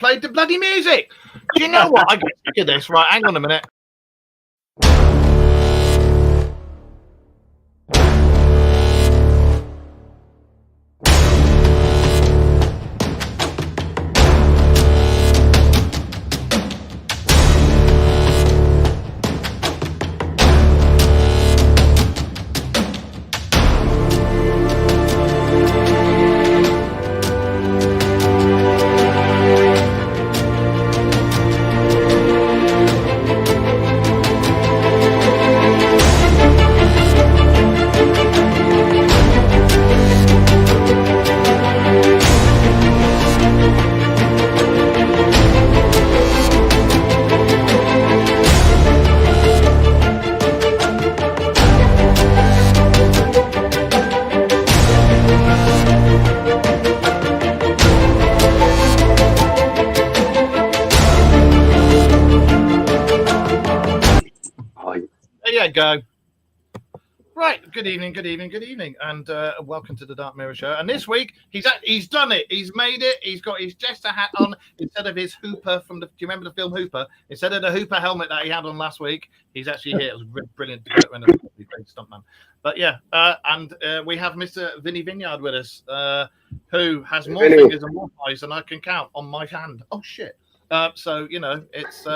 played the bloody music. Do you know what? I get sick of this. Right, hang on a minute. There you go. Right, good evening, and welcome to the Dark Mirror Show. And this week, he's done it. He's made it. He's got his Jester hat on instead of his Hooper from the. Do you remember the film Hooper? Instead of the Hooper helmet that he had on last week, he's actually here. It was brilliant. Stuntman. But yeah, and we have Mr. Vinny Vineyard with us, who has more fingers and more eyes than I can count on my hand. Oh shit! So you know, it's.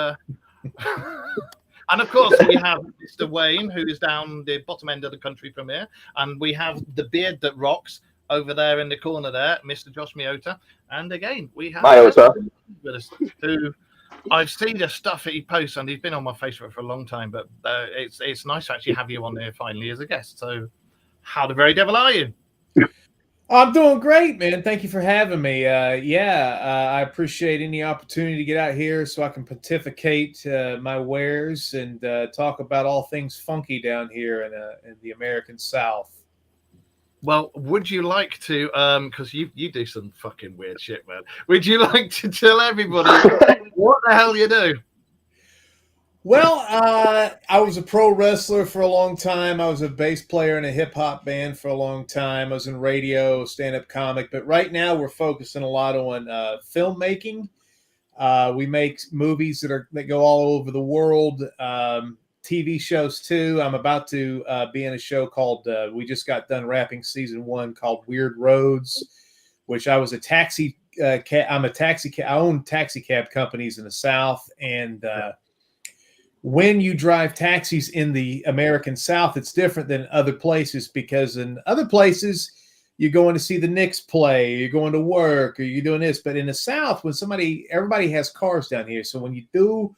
And of course, we have Mr. Wayne, who is down the bottom end of the country from here. And we have the beard that rocks over there in the corner there, Mr. Josh Miota. And again, we have Miota with us, who I've seen the stuff that he posts, and he's been on my Facebook for a long time. But it's nice to actually have you on there finally as a guest. So how the very devil are you? I'm doing great, man. Thank you for having me. I appreciate any opportunity to get out here so I can pontificate my wares and talk about all things funky down here in the American South. Well, would you like to, because you do some fucking weird shit, man. Would you like to tell everybody what the hell you do? Well, I was a pro wrestler for a long time. I was a bass player in a hip hop band for a long time. I was in radio, stand-up comic. But right now we're focusing a lot on filmmaking. We make movies that go all over the world, TV shows too. I'm about to be in a show called, we just got done wrapping season 1 called Weird Roads, which I was a taxi cab. I own taxi cab companies in the South. And when you drive taxis in the American South, it's different than other places, because in other places you're going to see the Knicks play, or you're going to work, or you're doing this. But in the South, everybody has cars down here. So when you do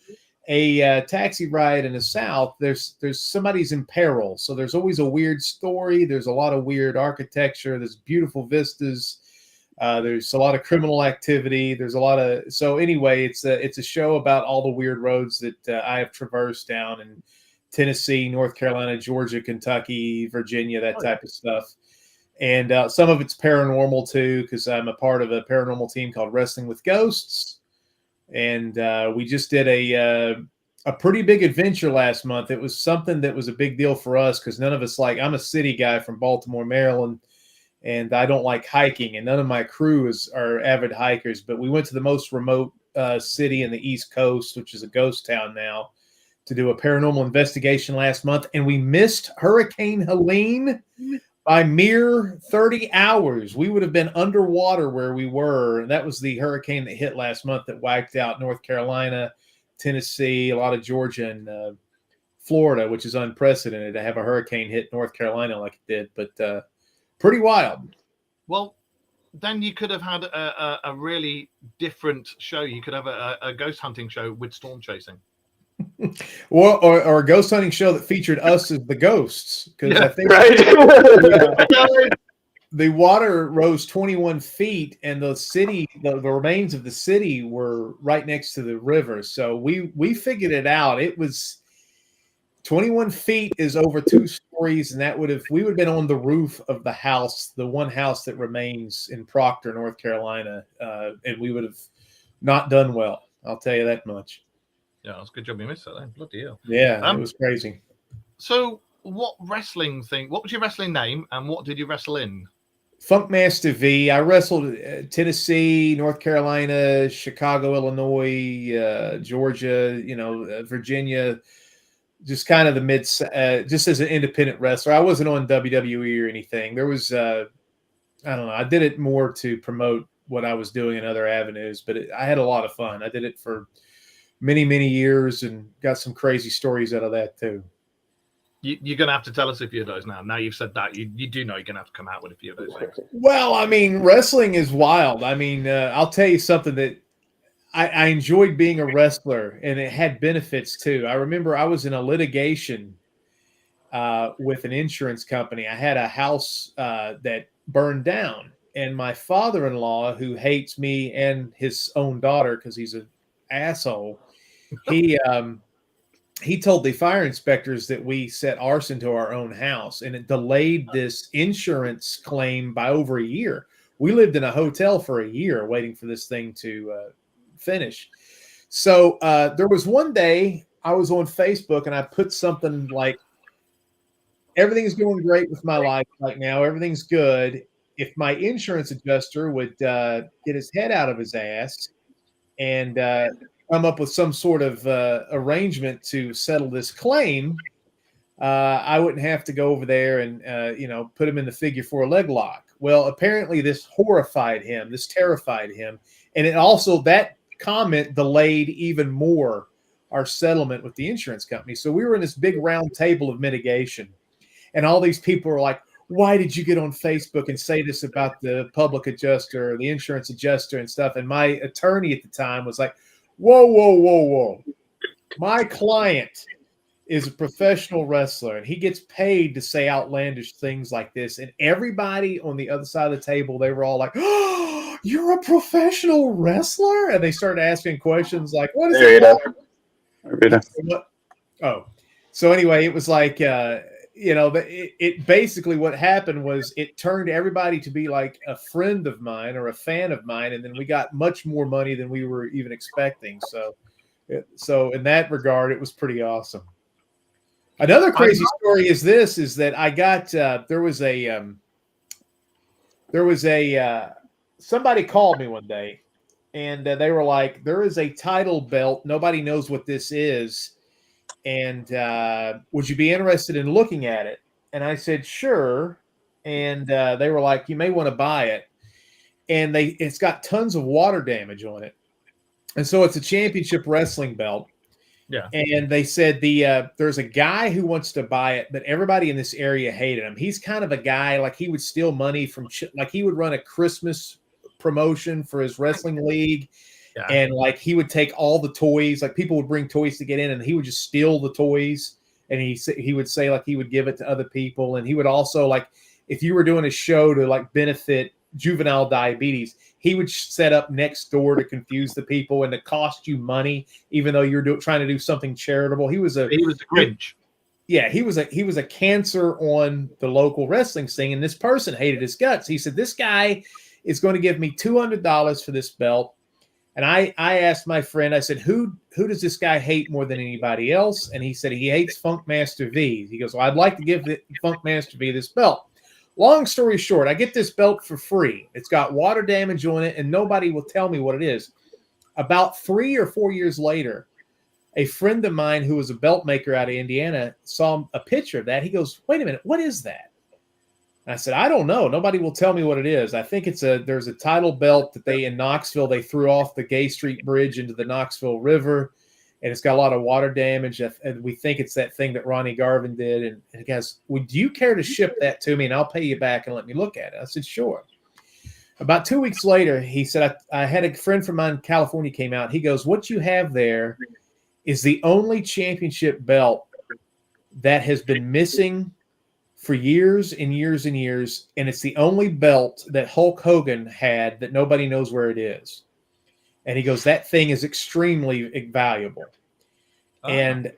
a taxi ride in the South, there's somebody's in peril. So there's always a weird story. There's a lot of weird architecture. There's beautiful vistas. There's a lot of criminal activity. So anyway, it's a show about all the weird roads that I have traversed down in Tennessee, North Carolina, Georgia, Kentucky, Virginia, that type of stuff. And some of it's paranormal too, because I'm a part of a paranormal team called Wrestling with Ghosts. And we just did a pretty big adventure last month. It was something that was a big deal for us, because none of us I'm a city guy from Baltimore, Maryland. And I don't like hiking, and none of my crew are avid hikers. But we went to the most remote city in the East Coast, which is a ghost town now, to do a paranormal investigation last month. And we missed Hurricane Helene by mere 30 hours. We would have been underwater where we were. And that was the hurricane that hit last month that wiped out North Carolina, Tennessee, a lot of Georgia, and Florida, which is unprecedented to have a hurricane hit North Carolina like it did. But pretty wild. Well, then you could have had a really different show. You could have a ghost hunting show with storm chasing. Well, or a ghost hunting show that featured us as the ghosts. Because I think the water rose 21 feet, and the remains of the city were right next to the river. So we figured it out. It was 21 feet is over 2 stories, and we would have been on the roof of the house, the one house that remains in Proctor, North Carolina, and we would have not done well. I'll tell you that much. Yeah, it's a good job you missed that then. Bloody hell. Yeah, it was crazy. So what was your wrestling name, and what did you wrestle in? Funkmaster V. I wrestled Tennessee, North Carolina, Chicago, Illinois, Georgia, Virginia, just kind of the just as an independent wrestler. I wasn't on WWE or anything. There was, I don't know. I did it more to promote what I was doing in other avenues, but I had a lot of fun. I did it for many, many years and got some crazy stories out of that too. You're going to have to tell us a few of those now. Now you've said that, you do know you're going to have to come out with a few of those things. Well, I mean, wrestling is wild. I mean, I'll tell you something that I enjoyed being a wrestler, and it had benefits too. I remember I was in a litigation with an insurance company. I had a house that burned down, and my father-in-law, who hates me and his own daughter because he's an asshole, he told the fire inspectors that we set arson to our own house, and it delayed this insurance claim by over a year. We lived in a hotel for a year waiting for this thing to finish. So there was one day I was on Facebook and I put something like, everything's going great with my life right now. Everything's good. If my insurance adjuster would get his head out of his ass and come up with some sort of arrangement to settle this claim, I wouldn't have to go over there and, put him in the figure 4 leg lock. Well, apparently this horrified him. This terrified him. And it also, that comment delayed even more our settlement with the insurance company. So we were in this big round table of mitigation. And all these people were like, why did you get on Facebook and say this about the public adjuster or the insurance adjuster and stuff? And my attorney at the time was like, whoa. My client is a professional wrestler, and he gets paid to say outlandish things like this. And everybody on the other side of the table, they were all like, oh, you're a professional wrestler? And they started asking questions like, what is it? Oh, so anyway, it was like, it basically, what happened was it turned everybody to be like a friend of mine or a fan of mine. And then we got much more money than we were even expecting. So in that regard, it was pretty awesome. Another crazy story is that I got, somebody called me one day and they were like, there is a title belt. Nobody knows what this is. And would you be interested in looking at it? And I said, sure. And they were like, you may want to buy it. And it's got tons of water damage on it. And so it's a championship wrestling belt. Yeah. And they said there's a guy who wants to buy it, but everybody in this area hated him. He's kind of a guy, like he would steal money from, like he would run a Christmas promotion for his wrestling league. Yeah. And like he would take all the toys, like people would bring toys to get in and he would just steal the toys. And he would say like he would give it to other people. And he would also, like, if you were doing a show to like benefit juvenile diabetes, he would set up next door to confuse the people and to cost you money, even though you're trying to do something charitable. He was the Grinch. Yeah, he was a cancer on the local wrestling scene, and this person hated his guts. He said, this guy is going to give me $200 for this belt. And I asked my friend, I said, who does this guy hate more than anybody else? And he said he hates Funkmaster V. He goes, well, I'd like to give Funkmaster V this belt. Long story short, I get this belt for free. It's got water damage on it, and nobody will tell me what it is. About 3 or 4 years later, a friend of mine who was a belt maker out of Indiana saw a picture of that. He goes, wait a minute, what is that? And I said, I don't know. Nobody will tell me what it is. I think there's a title belt that in Knoxville, they threw off the Gay Street Bridge into the Knoxville River. And it's got a lot of water damage. And we think it's that thing that Ronnie Garvin did. And he goes, would you care to ship that to me? And I'll pay you back and let me look at it. I said, sure. About 2 weeks later, he said, I had a friend from mine in California came out. He goes, what you have there is the only championship belt that has been missing for years and years and years. And it's the only belt that Hulk Hogan had that nobody knows where it is. And he goes, that thing is extremely valuable. Uh-huh. And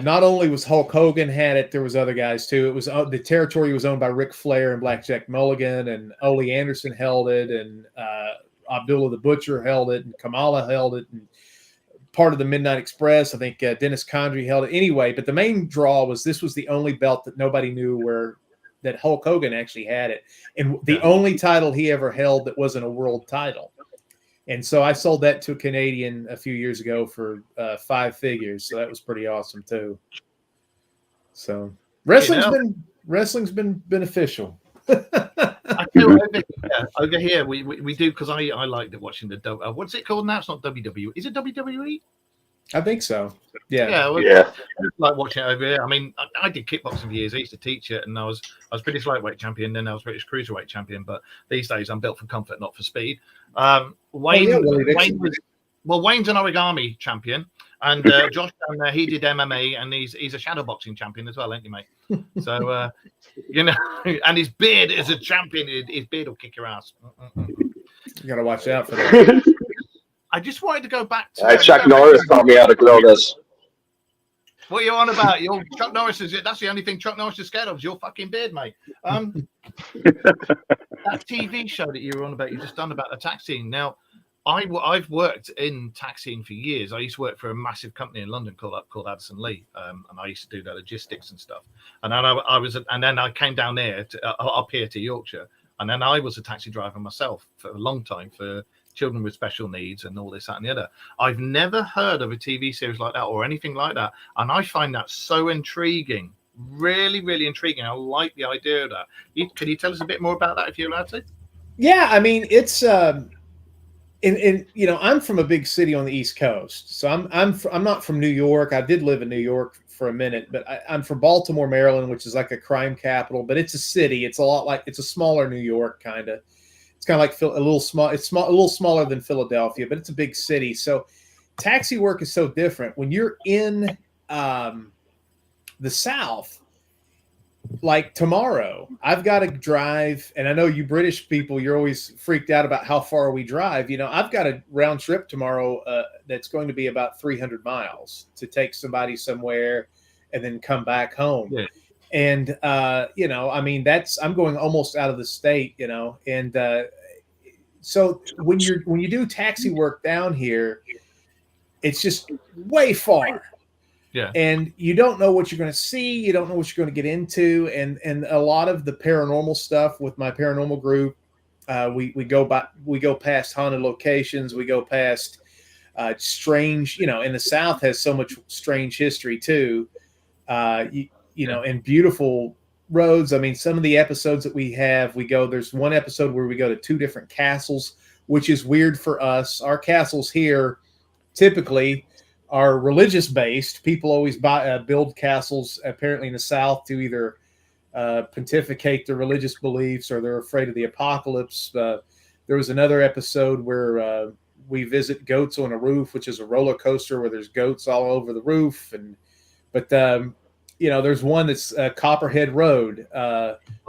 not only was Hulk Hogan had it, there was other guys too. It was the territory was owned by Ric Flair and Blackjack Mulligan, and Ole Anderson held it, and Abdullah the Butcher held it, and Kamala held it, and part of the Midnight Express. I think Dennis Condrey held it. Anyway, but the main draw was this was the only belt that nobody knew where that Hulk Hogan actually had it, and the only title he ever held that wasn't a world title. And so I sold that to a Canadian a few years ago for 5 figures. So that was pretty awesome too. So wrestling's been beneficial. I feel over here we do, because I like watching the what's it called now? It's not WWE. Is it WWE? I think so. Yeah. I like watching it over here. I mean, I did kickboxing for years. I used to teach it, and I was British lightweight champion. Then I was British cruiserweight champion. But these days, I'm built for comfort, not for speed. Wayne's an origami champion, and Josh down there, he did MMA, and he's a shadowboxing champion as well, ain't you, mate? So and his beard is a champion. His beard will kick your ass. You gotta watch out for that. I just wanted to go back to Chuck Norris taught me how to grow this. What are you on about? Chuck Norris that's the only thing Chuck Norris is scared of is your fucking beard, mate. That TV show that you were on about, you just done about the taxiing. Now, I've worked in taxiing for years. I used to work for a massive company in London called Addison Lee, and I used to do the logistics and stuff. And then I came down there up here to Yorkshire, and then I was a taxi driver myself for a long time for children with special needs and all this, that, and the other. I've never heard of a TV series like that or anything like that, and I find that so intriguing. Really, really intriguing. I like the idea of that. Can you tell us a bit more about that if you're allowed to? Yeah, I mean, it's I'm from a big city on the East Coast, so I'm not from New York. I did live in New York for a minute, but I'm from Baltimore, Maryland, which is like a crime capital, but it's a city. It's a smaller New York kind of. It's kind of like a little small. It's a little smaller than Philadelphia, but it's a big city. So taxi work is so different when you're in the South. Like tomorrow, I've got to drive, and I know you British people, you're always freaked out about how far we drive. I've got a round trip tomorrow that's going to be about 300 miles to take somebody somewhere and then come back home. Yeah. And, I mean, I'm going almost out of the state, and so when you do taxi work down here, it's just way far. Yeah. And you don't know what you're going to see. You don't know what you're going to get into. And a lot of the paranormal stuff with my paranormal group, we go past haunted locations. We go past strange, in the South has so much strange history too. And beautiful roads. I mean, some of the episodes that we have, there's one episode where we go to 2 different castles, which is weird for us. Our castles here typically are religious based. People always build castles apparently in the South to either pontificate their religious beliefs or they're afraid of the apocalypse. There was another episode where we visit Goats on a Roof, which is a roller coaster where there's goats all over the roof. But there's one that's Copperhead Road.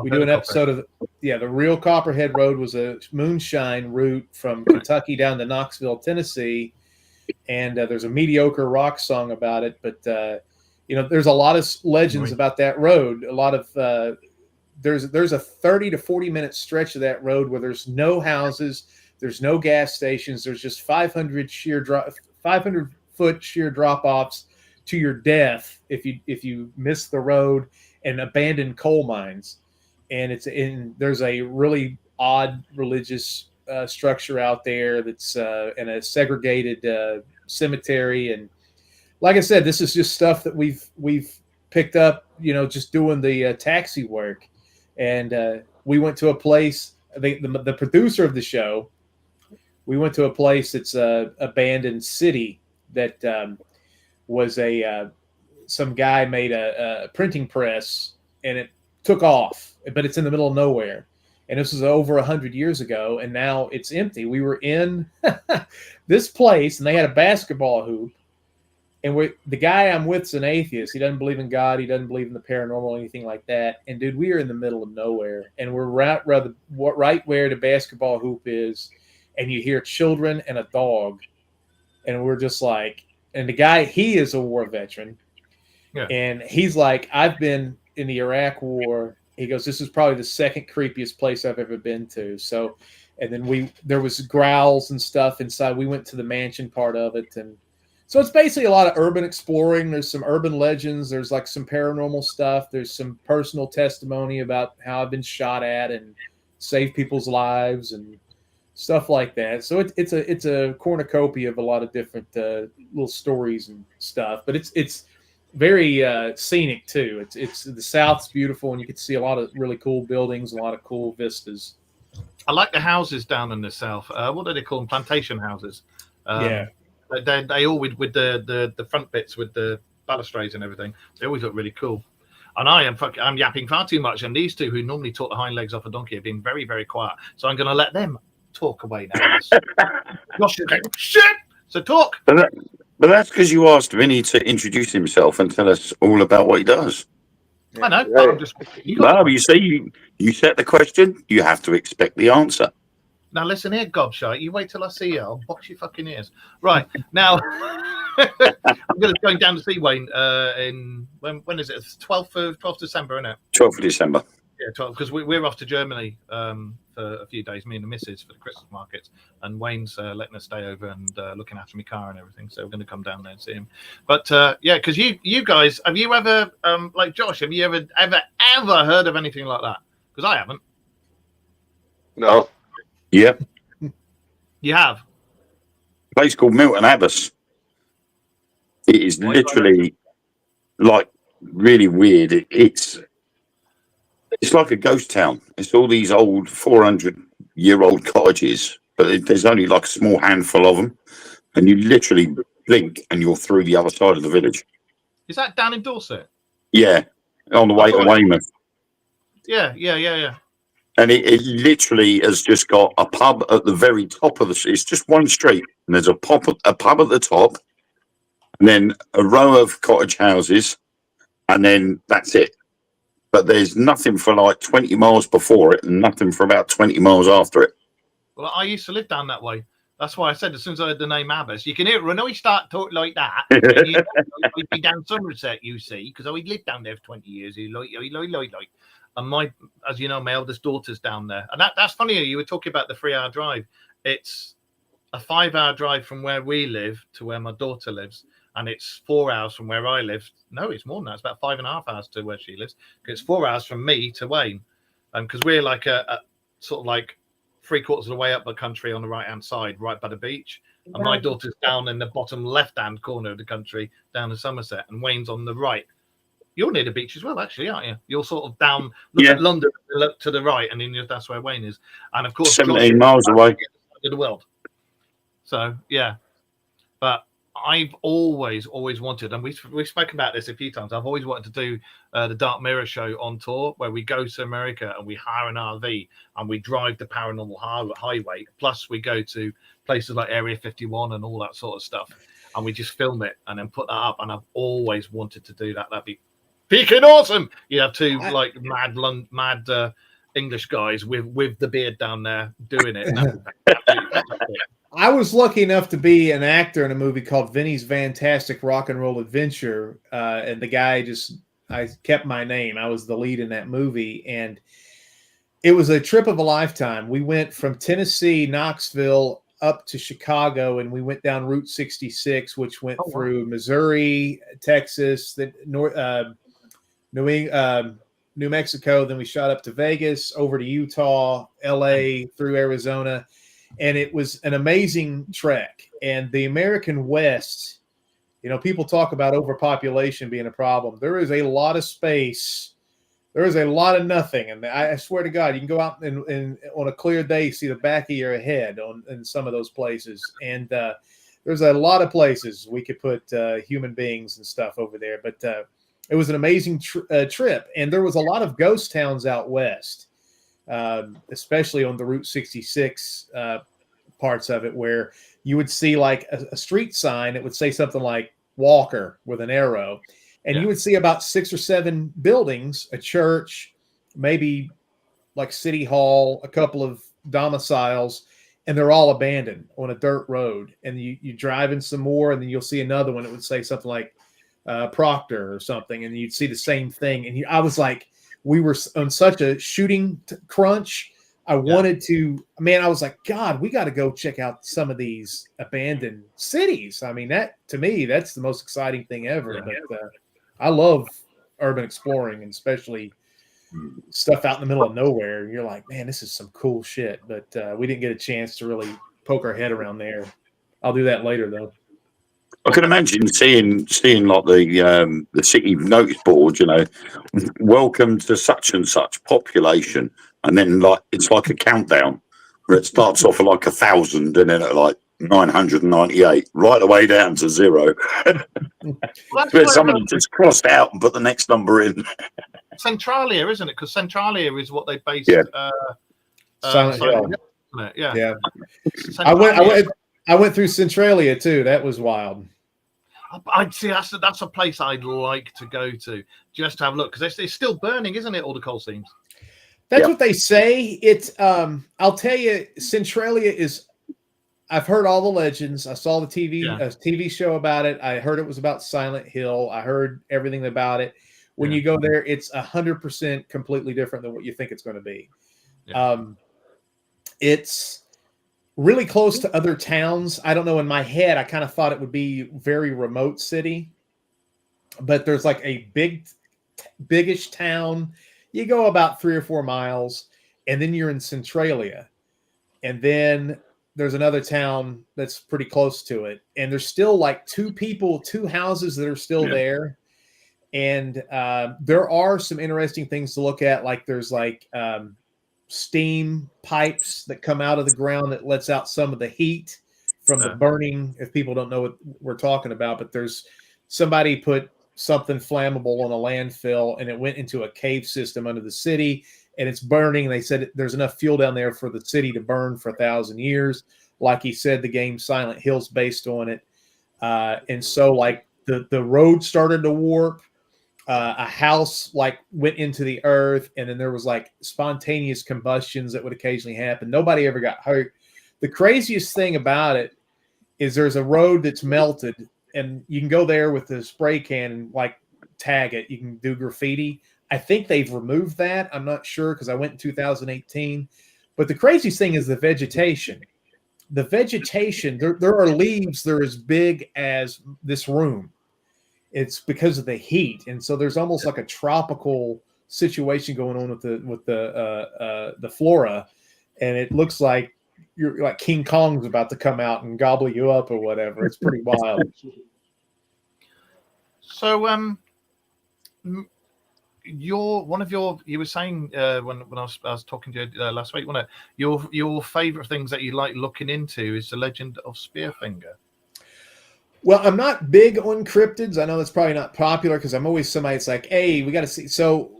We do an episode of the real Copperhead Road was a moonshine route from Kentucky down to Knoxville, Tennessee. And there's a mediocre rock song about it, but there's a lot of legends about that road. A lot of there's a 30 to 40 minute stretch of that road where there's no houses, there's no gas stations, there's just 500 foot sheer drop offs to your death if you miss the road, and abandoned coal mines. And there's a really odd religious structure out there that's in a segregated cemetery. And like I said, this is just stuff that we've picked up, just doing the taxi work. And we went to a place, the producer of the show, we went to a place that's a abandoned city that was some guy made a printing press, and it took off, but it's in the middle of nowhere. And this was over 100 years ago, and now it's empty. We were in this place, and they had a basketball hoop. And the guy I'm with is an atheist. He doesn't believe in God. He doesn't believe in the paranormal or anything like that. And, dude, we are in the middle of nowhere. And we're right where the basketball hoop is, and you hear children and a dog. And we're just like – and the guy, he is a war veteran. Yeah. And he's like, I've been in the Iraq War – he goes, this is probably the second creepiest place I've ever been to. So, and then there was growls and stuff inside. We went to the mansion part of it, and So it's basically a lot of urban exploring. There's some urban legends. There's like some paranormal stuff. There's some personal testimony about how I've been shot at and saved people's lives and stuff like that. So it's a cornucopia of a lot of different little stories and stuff. But it's very scenic too. It's the South's beautiful, and you can see a lot of really cool buildings, a lot of cool vistas. I like the houses down in the South. What do they call them? Plantation houses. Yeah. They all with the front bits with the balustrades and everything. They always look really cool. And I'm yapping far too much. And these two, who normally talk the hind legs off a donkey, have been very, very quiet. So I'm going to let them talk away now. Gosh, shit! So talk. But that's because you asked Vinny to introduce himself and tell us all about what he does. I know. Right. I'm just. No, you see, you set the question, you have to expect the answer. Now listen here, gobshite. You wait till I see you. I'll box your fucking ears. Right now, I'm going down to see Wayne. In when is it? 12th December, isn't it? 12th of December. Yeah, 12. Because we're off to Germany for a few days. Me and the missus for the Christmas markets, and Wayne's letting us stay over and looking after my car and everything. So we're going to come down there and see him. But yeah, because you guys, have you ever like Josh? Have you ever heard of anything like that? Because I haven't. No. Yep. You have. A place called Milton Abbas. It is literally like really weird. It's like a ghost town. It's all these old 400-year-old cottages, but there's only like a small handful of them, and you literally blink and you're through the other side of the village. Is that down in Dorset? Yeah, on the way to Weymouth. Yeah. And it literally has just got a pub at the very top of the street. It's just one street, and there's a pub at the top, and then a row of cottage houses, and then that's it. But there's nothing for like 20 miles before it, and nothing for about 20 miles after it. Well, I used to live down that way. That's why I said as soon as I heard the name Abbas, you can hear it. When we start talking like that, we'd be down Somerset, you see, because I lived down there for 20 years. Like. And as you know, my eldest daughter's down there. And that's funny. You were talking about the 3-hour drive. It's a 5-hour drive from where we live to where my daughter lives. And it's 4 hours from where I live. No, it's more than that. It's about 5.5 hours to where she lives. It's 4 hours from me to Wayne. Because we're like a sort of like 3/4 of the way up the country on the right-hand side, right by the beach. And my daughter's down in the bottom left-hand corner of the country, down in Somerset. And Wayne's on the right. You're near the beach as well, actually, aren't you? You're sort of down, look at London, look to the right, and then that's where Wayne is. And of course, 17 miles away. To the world. So yeah, but I've always wanted, and we've spoken about this a few times. I've always wanted to do the Dark Mirror show on tour, where we go to America and we hire an RV and we drive the paranormal highway. Plus, we go to places like Area 51 and all that sort of stuff, and we just film it and then put that up. And I've always wanted to do that. That'd be freaking awesome. You have two like mad English guys with the beard down there doing it. I was lucky enough to be an actor in a movie called Vinny's Fantastic Rock and Roll Adventure, and the guy I kept my name. I was the lead in that movie, and it was a trip of a lifetime. We went from Tennessee, Knoxville, up to Chicago, and we went down Route 66, which went through Missouri, Texas, New Mexico. Then we shot up to Vegas, over to Utah, LA, through Arizona. And it was an amazing trek. And the American West, people talk about overpopulation being a problem. There is a lot of space. There is a lot of nothing. And I swear to God, you can go out and on a clear day, see the back of your head in some of those places. And there's a lot of places we could put human beings and stuff over there. But it was an amazing trip. And there was a lot of ghost towns out west. Especially on the Route 66 parts of it, where you would see like a street sign that would say something like Walker with an arrow, and you would see about 6 or 7 buildings, a church, maybe like City Hall, a couple of domiciles, and they're all abandoned on a dirt road. And you drive in some more, and then you'll see another one that would say something like Proctor or something, and you'd see the same thing. And I was like, we were on such a shooting crunch I wanted to, man, I was like, God, we got to go check out some of these abandoned cities. I mean, that to me, that's the most exciting thing ever. Yeah. But I love urban exploring, and especially stuff out in the middle of nowhere. You're like, man, this is some cool shit. But we didn't get a chance to really poke our head around there. I'll do that later, though. I can imagine seeing like the city notice board, welcome to such and such population, and then like it's like a countdown where it starts off at like 1,000 and then at like 998, right the way down to 0. Where somebody just crossed out and put the next number in. Centralia, isn't it? Because Centralia is what they based. Silent Hill. Yeah. I went through Centralia too. That was wild. I'd see that's a place I'd like to go to just to have a look, because it's still burning, isn't it? All the coal seams. That's what they say. It's I'll tell you, Centralia is. I've heard all the legends. I saw the TV show about it. I heard it was about Silent Hill. I heard everything about it. When you go there, it's 100% completely different than what you think it's going to be. Yeah. It's really close to other towns. I don't know. In my head, I kind of thought it would be very remote city, but there's like a biggish town. You go about 3 or 4 miles, and then you're in Centralia, and then there's another town that's pretty close to it, and there's still like 2 houses that are still there, and there are some interesting things to look at. Like there's like steam pipes that come out of the ground that lets out some of the heat from the burning. If people don't know what we're talking about, but there's somebody put something flammable on a landfill and it went into a cave system under the city and it's burning. They said there's enough fuel down there for the city to burn for 1,000 years. Like he said, the game Silent Hill's based on it. And so like the road started to warp. A house like went into the earth, and then there was like spontaneous combustions that would occasionally happen. Nobody ever got hurt. The craziest thing about it is there's a road that's melted, and you can go there with the spray can and like tag it. You can do graffiti. I think they've removed that. I'm not sure because I went in 2018. But the craziest thing is the vegetation. The vegetation, there are leaves that are as big as this room. It's because of the heat, and so there's almost like a tropical situation going on with the flora, and it looks like you're like King Kong's about to come out and gobble you up or whatever. It's pretty wild. So, you were saying when I was talking to you last week, wasn't it? Your favorite things that you like looking into is the legend of Spearfinger. Well, I'm not big on cryptids. I know that's probably not popular because I'm always somebody that's like, hey, we got to see. So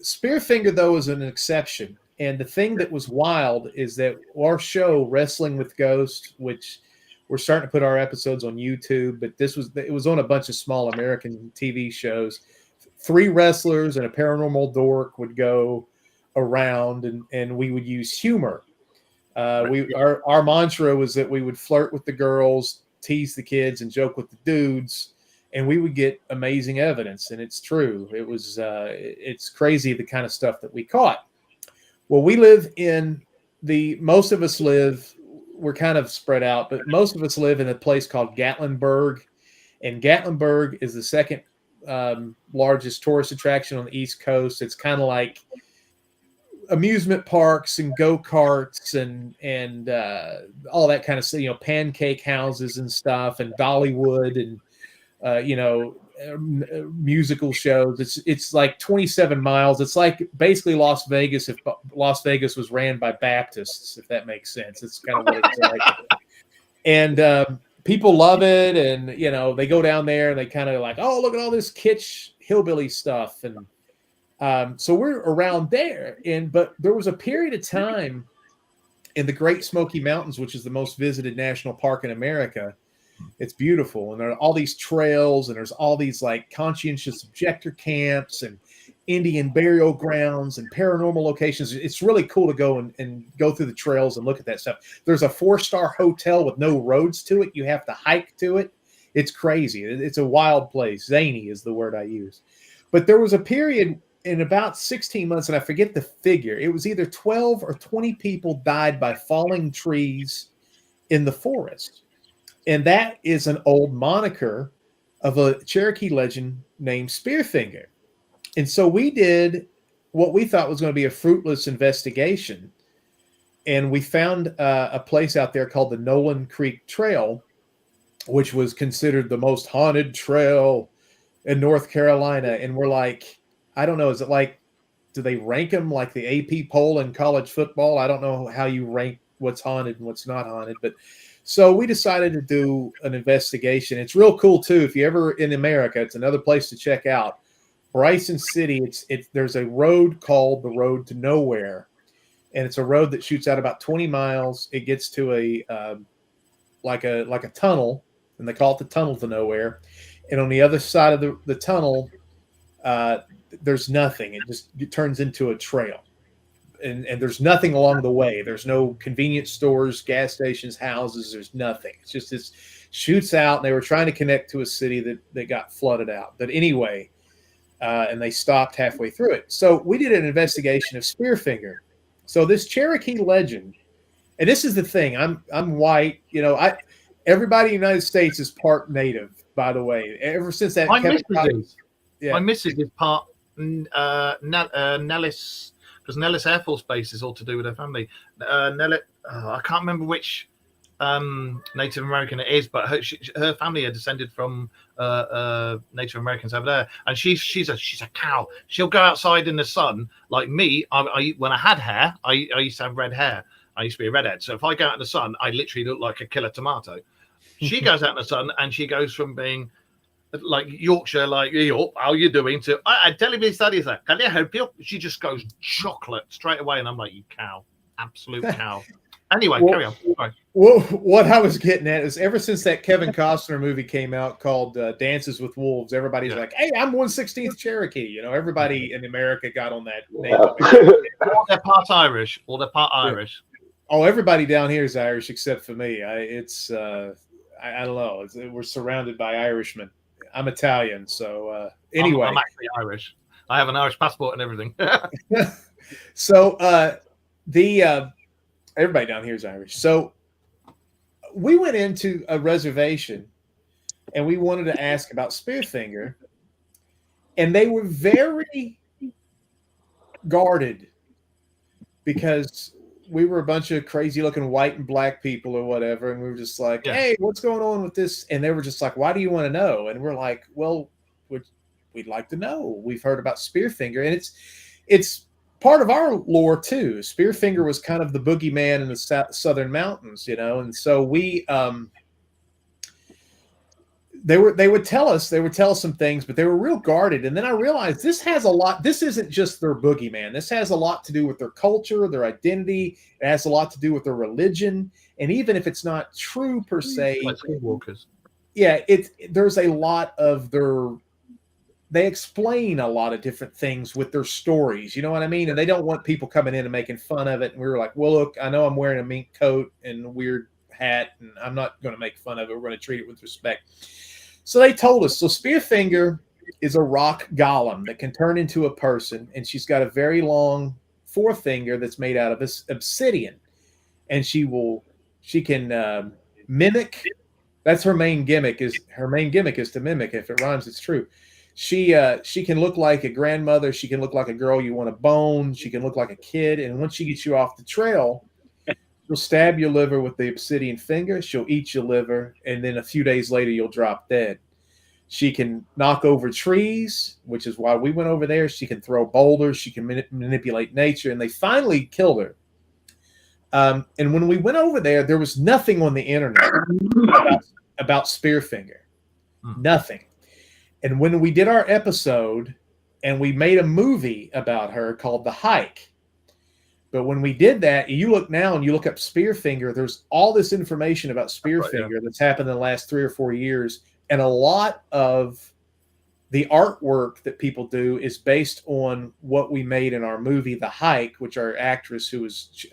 Spearfinger, though, is an exception. And the thing that was wild is that our show, Wrestling with Ghosts, which we're starting to put our episodes on YouTube, but it was on a bunch of small American TV shows. 3 wrestlers and a paranormal dork would go around, and we would use humor. Our mantra was that we would flirt with the girls, tease the kids, and joke with the dudes, and we would get amazing evidence. And it's true. It was it's crazy the kind of stuff that we caught. Well, we live in most of us live, we're kind of spread out, but most of us live in a place called Gatlinburg, and Gatlinburg is the second largest tourist attraction on the East Coast. It's kind of like amusement parks and go-karts and all that kind of stuff, pancake houses and stuff, and Dollywood and musical shows. It's like 27 miles. It's like basically Las Vegas if Las Vegas was ran by Baptists, if that makes sense. It's kind of what it's like. And people love it, and they go down there and they kind of like, oh, look at all this kitsch hillbilly stuff. And so we're around there, but there was a period of time in the Great Smoky Mountains, which is the most visited national park in America. It's beautiful, and there are all these trails, and there's all these like conscientious objector camps and Indian burial grounds and paranormal locations. It's really cool to go and go through the trails and look at that stuff. There's a 4-star hotel with no roads to it. You have to hike to it. It's crazy. It's a wild place. Zany is the word I use. But there was a period in about 16 months, and I forget the figure, it was either 12 or 20 people died by falling trees in the forest. And that is an old moniker of a Cherokee legend named Spearfinger. And so we did what we thought was going to be a fruitless investigation. And we found a place out there called the Nolan Creek Trail, which was considered the most haunted trail in North Carolina. And we're like, I don't know, is it like, do they rank them like the AP poll in college football? I don't know how you rank what's haunted and what's not haunted, but so we decided to do an investigation. It's real cool too. If you ever in America, it's another place to check out. Bryson City. There's a road called the Road to Nowhere, and it's a road that shoots out about 20 miles. It gets to a like a tunnel, and they call it the Tunnel to Nowhere. And on the other side of the tunnel, there's nothing. It turns into a trail. And there's nothing along the way. There's no convenience stores, gas stations, houses. There's nothing. It's just this shoots out. And they were trying to connect to a city that got flooded out. But anyway, and they stopped halfway through it. So we did an investigation of Spearfinger. So this Cherokee legend, and this is the thing. I'm white. You know, everybody in the United States is part Native, by the way. Ever since that, my missus is part Nellis. Because Nellis Air Force Base is all to do with her family. I can't remember which Native American it is, but her family are descended from Native Americans over there. And she's a cow. She'll go outside in the sun like me. When I had hair, I used to have red hair. I used to be a redhead. So if I go out in the sun, I literally look like a killer tomato. She goes out in the sun and she goes from being like Yorkshire, like York, how you doing? To I tell you, studies that. Can I help you? She just goes chocolate straight away, and I'm like, you cow, absolute cow. Anyway, carry on. Sorry. Well, what I was getting at is ever since that Kevin Costner movie came out called Dances with Wolves, everybody's like, hey, I'm 1/16th Cherokee. You know, everybody in America got on that name. Or they're part Irish. Irish. Oh, everybody down here is Irish except for me. I don't know. We're surrounded by Irishmen. I'm Italian, so anyway. I'm actually Irish. I have an Irish passport and everything. So everybody down here is Irish. So we went into a reservation and we wanted to ask about Spearfinger, and they were very guarded because we were a bunch of crazy looking white and black people or whatever. And we were just like, hey, what's going on with this? And they were just like, why do you want to know? And we're like, well, we'd like to know. We've heard about Spearfinger, and it's part of our lore too. Spearfinger was kind of the boogeyman in the southern mountains, you know? And so we, they would tell us some things, but they were real guarded. And then I realized this isn't just their boogeyman. This has a lot to do with their culture, their identity. It has a lot to do with their religion. And even if it's not true per se, there's a lot of they explain a lot of different things with their stories. You know what I mean? And they don't want people coming in and making fun of it. And we were like, well, look, I know I'm wearing a mink coat and a weird hat, and I'm not going to make fun of it. We're going to treat it with respect. So they told us. So Spearfinger is a rock golem that can turn into a person, and she's got a very long forefinger that's made out of this obsidian, and she can mimic. That's her main gimmick. Is to mimic. If it rhymes, it's true. She can look like a grandmother. She can look like a girl you want to bone. She can look like a kid, and once she gets you off the trail, she'll stab your liver with the obsidian finger. She'll eat your liver, and then a few days later, you'll drop dead. She can knock over trees, which is why we went over there. She can throw boulders. She can manipulate nature, and they finally killed her. And when we went over there was nothing on the internet about Spearfinger. Nothing. And when we did our episode, and we made a movie about her called The Hike, but when we did that, you look now and you look up Spearfinger, there's all this information about Spearfinger that's happened in the last 3 or 4 years. And a lot of the artwork that people do is based on what we made in our movie, The Hike, which our actress, who was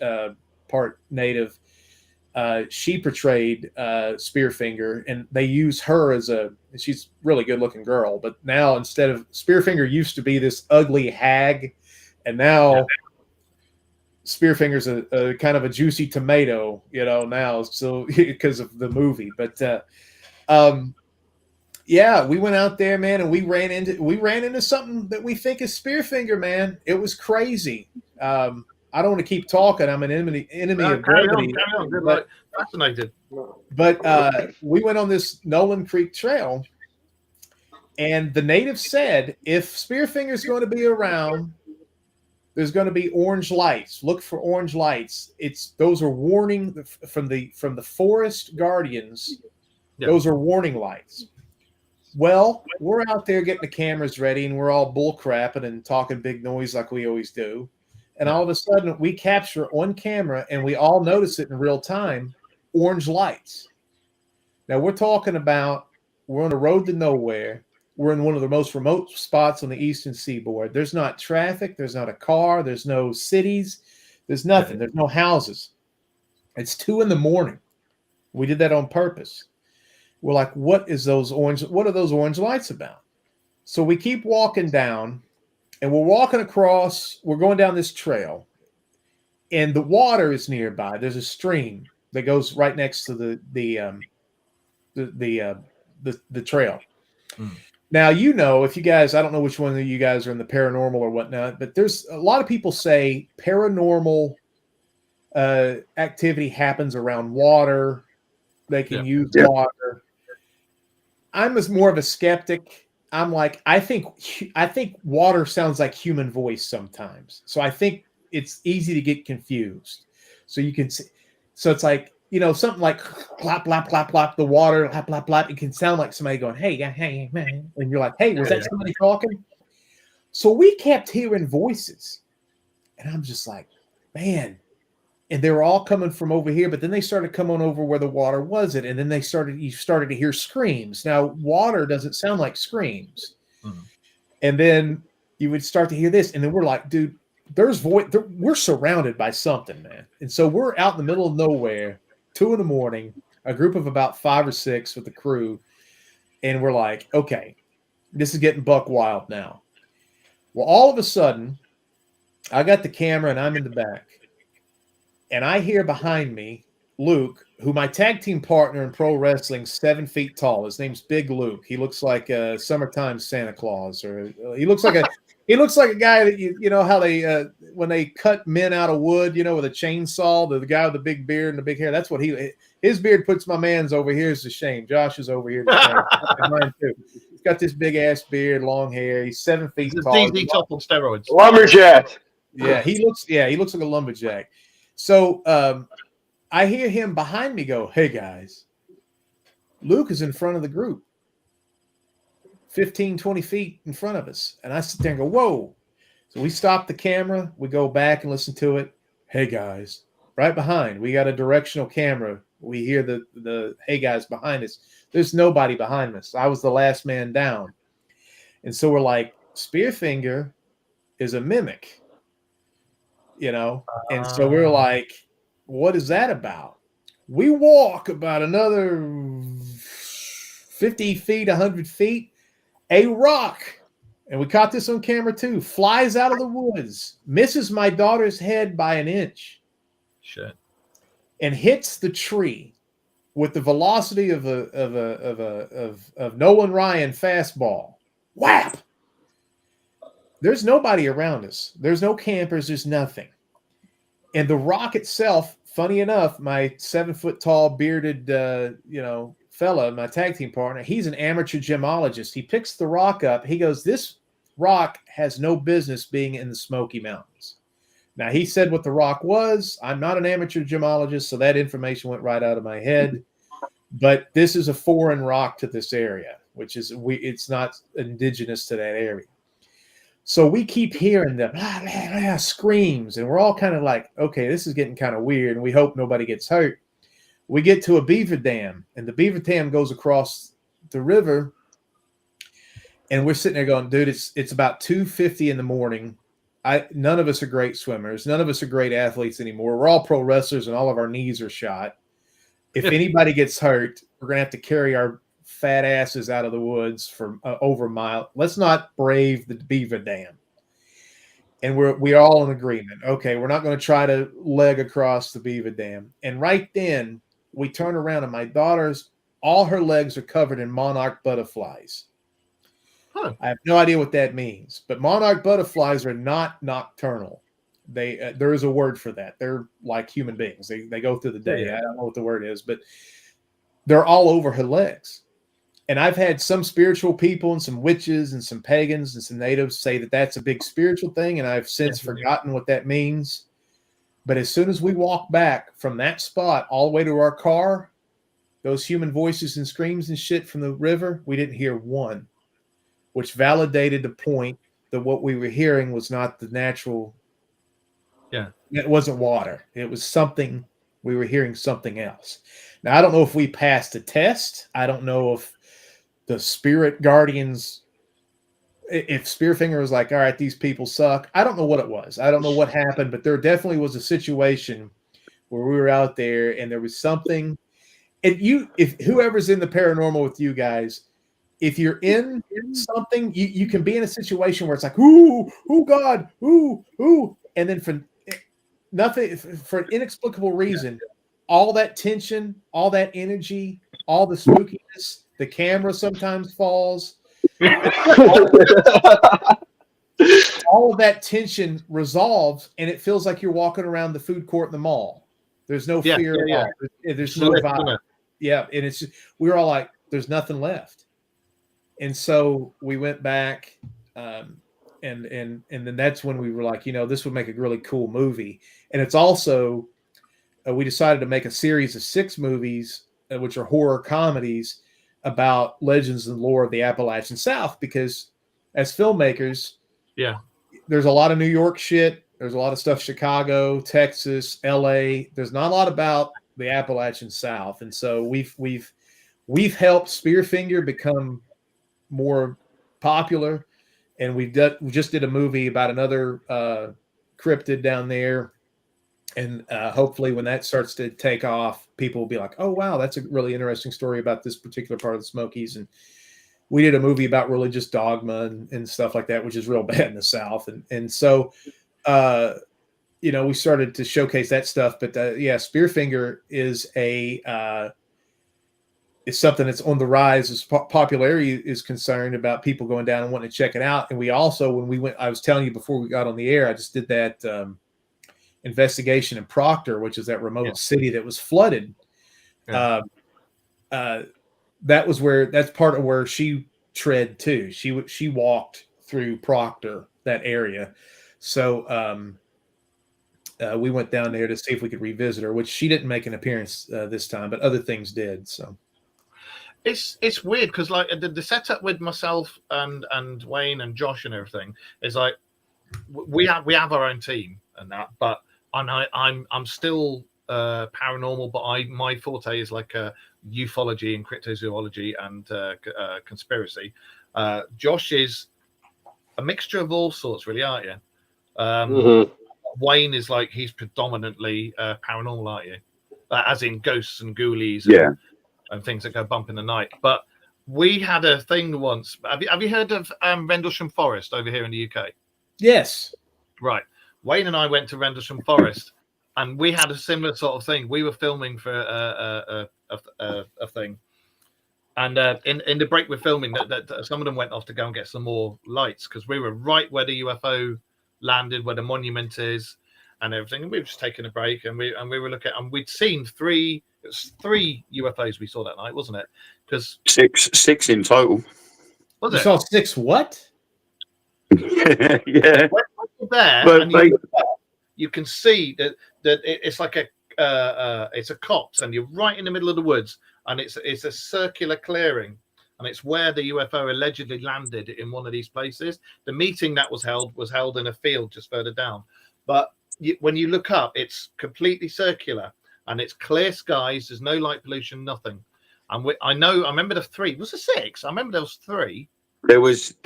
part Native, she portrayed Spearfinger, and they use her as she's a really good looking girl. But now instead of Spearfinger used to be this ugly hag, and now Spearfinger's a kind of a juicy tomato, now, so because of the movie. But yeah, we went out there, man, and we ran into something that we think is Spearfinger, man. It was crazy. I don't want to keep talking. I'm an enemy of brevity. Carry on. Good luck. Fascinated. But we went on this Nolan Creek Trail, and the natives said if Spearfinger's going to be around, there's going to be orange lights. Look for orange lights. Those are warning from the forest guardians. Yep. Those are warning lights. Well, we're out there getting the cameras ready, and we're all bull crapping and talking big noise like we always do. And all of a sudden, we capture on camera, and we all notice it in real time, orange lights. Now, we're talking about we're on the road to nowhere. We're in one of the most remote spots on the eastern seaboard. There's not traffic. There's not a car. There's no cities. There's nothing. There's no houses. It's 2 a.m. We did that on purpose. We're like, what are those orange lights about? So we keep walking down, and we're walking across. We're going down this trail, and the water is nearby. There's a stream that goes right next to the trail. Mm. Now, if you guys, I don't know which one of you guys are in the paranormal or whatnot, but there's a lot of people say paranormal activity happens around water. They can use water. I'm more of a skeptic. I'm like, I think water sounds like human voice sometimes. So I think it's easy to get confused. So you can see, so it's like, something like plop, plop, plop, plop, the water, plop, plop, plop. It can sound like somebody going, hey, man. And you're like, hey, was that somebody talking? So we kept hearing voices. And I'm just like, man. And they were all coming from over here, but then they started coming over where the water wasn't. And then you started to hear screams. Now, water doesn't sound like screams. Mm-hmm. And then you would start to hear this. And then we're like, dude, we're surrounded by something, man. And so we're out in the middle of nowhere, 2 a.m, a group of about 5 or 6 with the crew. And we're like, okay, this is getting buck wild now. Well, all of a sudden, I got the camera and I'm in the back. And I hear behind me Luke, who my tag team partner in pro wrestling, 7 feet tall. His name's Big Luke. He looks like a summertime Santa Claus, or he looks like a guy that you know how they when they cut men out of wood, with a chainsaw. The guy with the big beard and the big hair. That's what his beard puts my man's over here. Is a shame. Josh is over here. Mine too. He's got this big ass beard, long hair. He's 7 feet tall. He's on steroids. Lumberjack. Yeah, he looks like a lumberjack. So I hear him behind me go, hey, guys, Luke is in front of the group, 15, 20 feet in front of us. And I sit there and go, whoa. So we stop the camera. We go back and listen to it. Hey, guys, right behind. We got a directional camera. We hear the hey, guys behind us. There's nobody behind us. I was the last man down. And so we're like, Spearfinger is a mimic. And so we're like, what is that about? We walk about another 50 feet, 100 feet, a rock, and we caught this on camera too, flies out of the woods, misses my daughter's head by an inch. Shit. And hits the tree with the velocity of Nolan Ryan fastball. Whap! There's nobody around us. There's no campers. There's nothing. And the rock itself, funny enough, my 7 foot tall bearded, fella, my tag team partner, he's an amateur gemologist. He picks the rock up. He goes, this rock has no business being in the Smoky Mountains. Now, he said what the rock was. I'm not an amateur gemologist, so that information went right out of my head. But this is a foreign rock to this area, which is it's not indigenous to that area. So we keep hearing the blah, blah, blah, screams, and we're all kind of like, okay, this is getting kind of weird, and we hope nobody gets hurt. We get to a beaver dam, and the beaver dam goes across the river, and we're sitting there going, dude, it's about 2:50 in the morning. None of us are great swimmers. None of us are great athletes anymore. We're all pro wrestlers, and all of our knees are shot. if anybody gets hurt, we're going to have to carry our fat asses out of the woods for over a mile. Let's not brave the beaver dam. And we're all in agreement. Okay, we're not going to try to leg across the beaver dam. And right then, we turn around, and my daughter's, all her legs are covered in monarch butterflies. Huh. I have no idea what that means, but monarch butterflies are not nocturnal. There is a word for that. They're like human beings. They go through the day. Yeah. I don't know what the word is, but they're all over her legs. And I've had some spiritual people and some witches and some pagans and some natives say that that's a big spiritual thing, and I've since forgotten what that means. But as soon as we walk back from that spot all the way to our car, those human voices and screams and shit from the river, we didn't hear one, which validated the point that what we were hearing was not the natural. Yeah. It wasn't water. It was something. We were hearing something else. Now, I don't know if we passed a test. I don't know if the spirit guardians, if Spearfinger was like, all right, these people suck. I don't know what it was. I don't know what happened, but there definitely was a situation where we were out there and there was something. And if whoever's in the paranormal with you guys, if you're in something, you can be in a situation where it's like, ooh, God, ooh. And then for an inexplicable reason, all that tension, all that energy, all the spookiness, the camera sometimes falls. All of that tension resolves, and it feels like you're walking around the food court in the mall. There's no fear at all. There's no vibe. Yeah, and it's we were all like, there's nothing left. And so we went back, and then that's when we were like, this would make a really cool movie. And it's also we decided to make a series of 6 movies, which are horror comedies, about legends and lore of the Appalachian South, because as filmmakers, there's a lot of New York shit. There's a lot of stuff, Chicago, Texas, LA. There's not a lot about the Appalachian South. And so we've helped Spearfinger become more popular. And we just did a movie about another cryptid down there. And hopefully when that starts to take off, people will be like, oh, wow, that's a really interesting story about this particular part of the Smokies. And we did a movie about religious dogma and stuff like that, which is real bad in the South. And so, we started to showcase that stuff. But, Spearfinger is is something that's on the rise as popularity is concerned, about people going down and wanting to check it out. And we also, when we went, I was telling you before we got on the air, I just did that investigation in Proctor, which is that remote city that was flooded. That's part of where she tread too. She walked through Proctor, that area. So we went down there to see if we could revisit her, which she didn't make an appearance this time, but other things did. So it's weird because like the setup with myself and Wayne and Josh and everything is like we have our own team and that, but I'm still paranormal, but my forte is like ufology and cryptozoology and conspiracy. Josh is a mixture of all sorts, really, aren't you? Wayne is like, he's predominantly paranormal, aren't you? As in ghosts and ghoulies and things that go bump in the night. But we had a thing once. Have you heard of Rendlesham Forest over here in the UK? Yes. Right. Wayne and I went to Rendlesham Forest, and we had a similar sort of thing. We were filming for a thing, and in the break we're filming, that some of them went off to go and get some more lights because we were right where the UFO landed, where the monument is, and everything. And we were just taking a break, and we were looking, and we'd seen 3 UFOs we saw that night, wasn't it? Because six in total. Was you it? saw 6 what? Yeah. There, you can see that it's like it's a copse, and you're right in the middle of the woods, and it's a circular clearing, and it's where the UFO allegedly landed in one of these places. The meeting that was held in a field just further down, but when you look up, it's completely circular, and it's clear skies. There's no light pollution, nothing. And I remember the 3. Was it 6? I remember there was 3. There was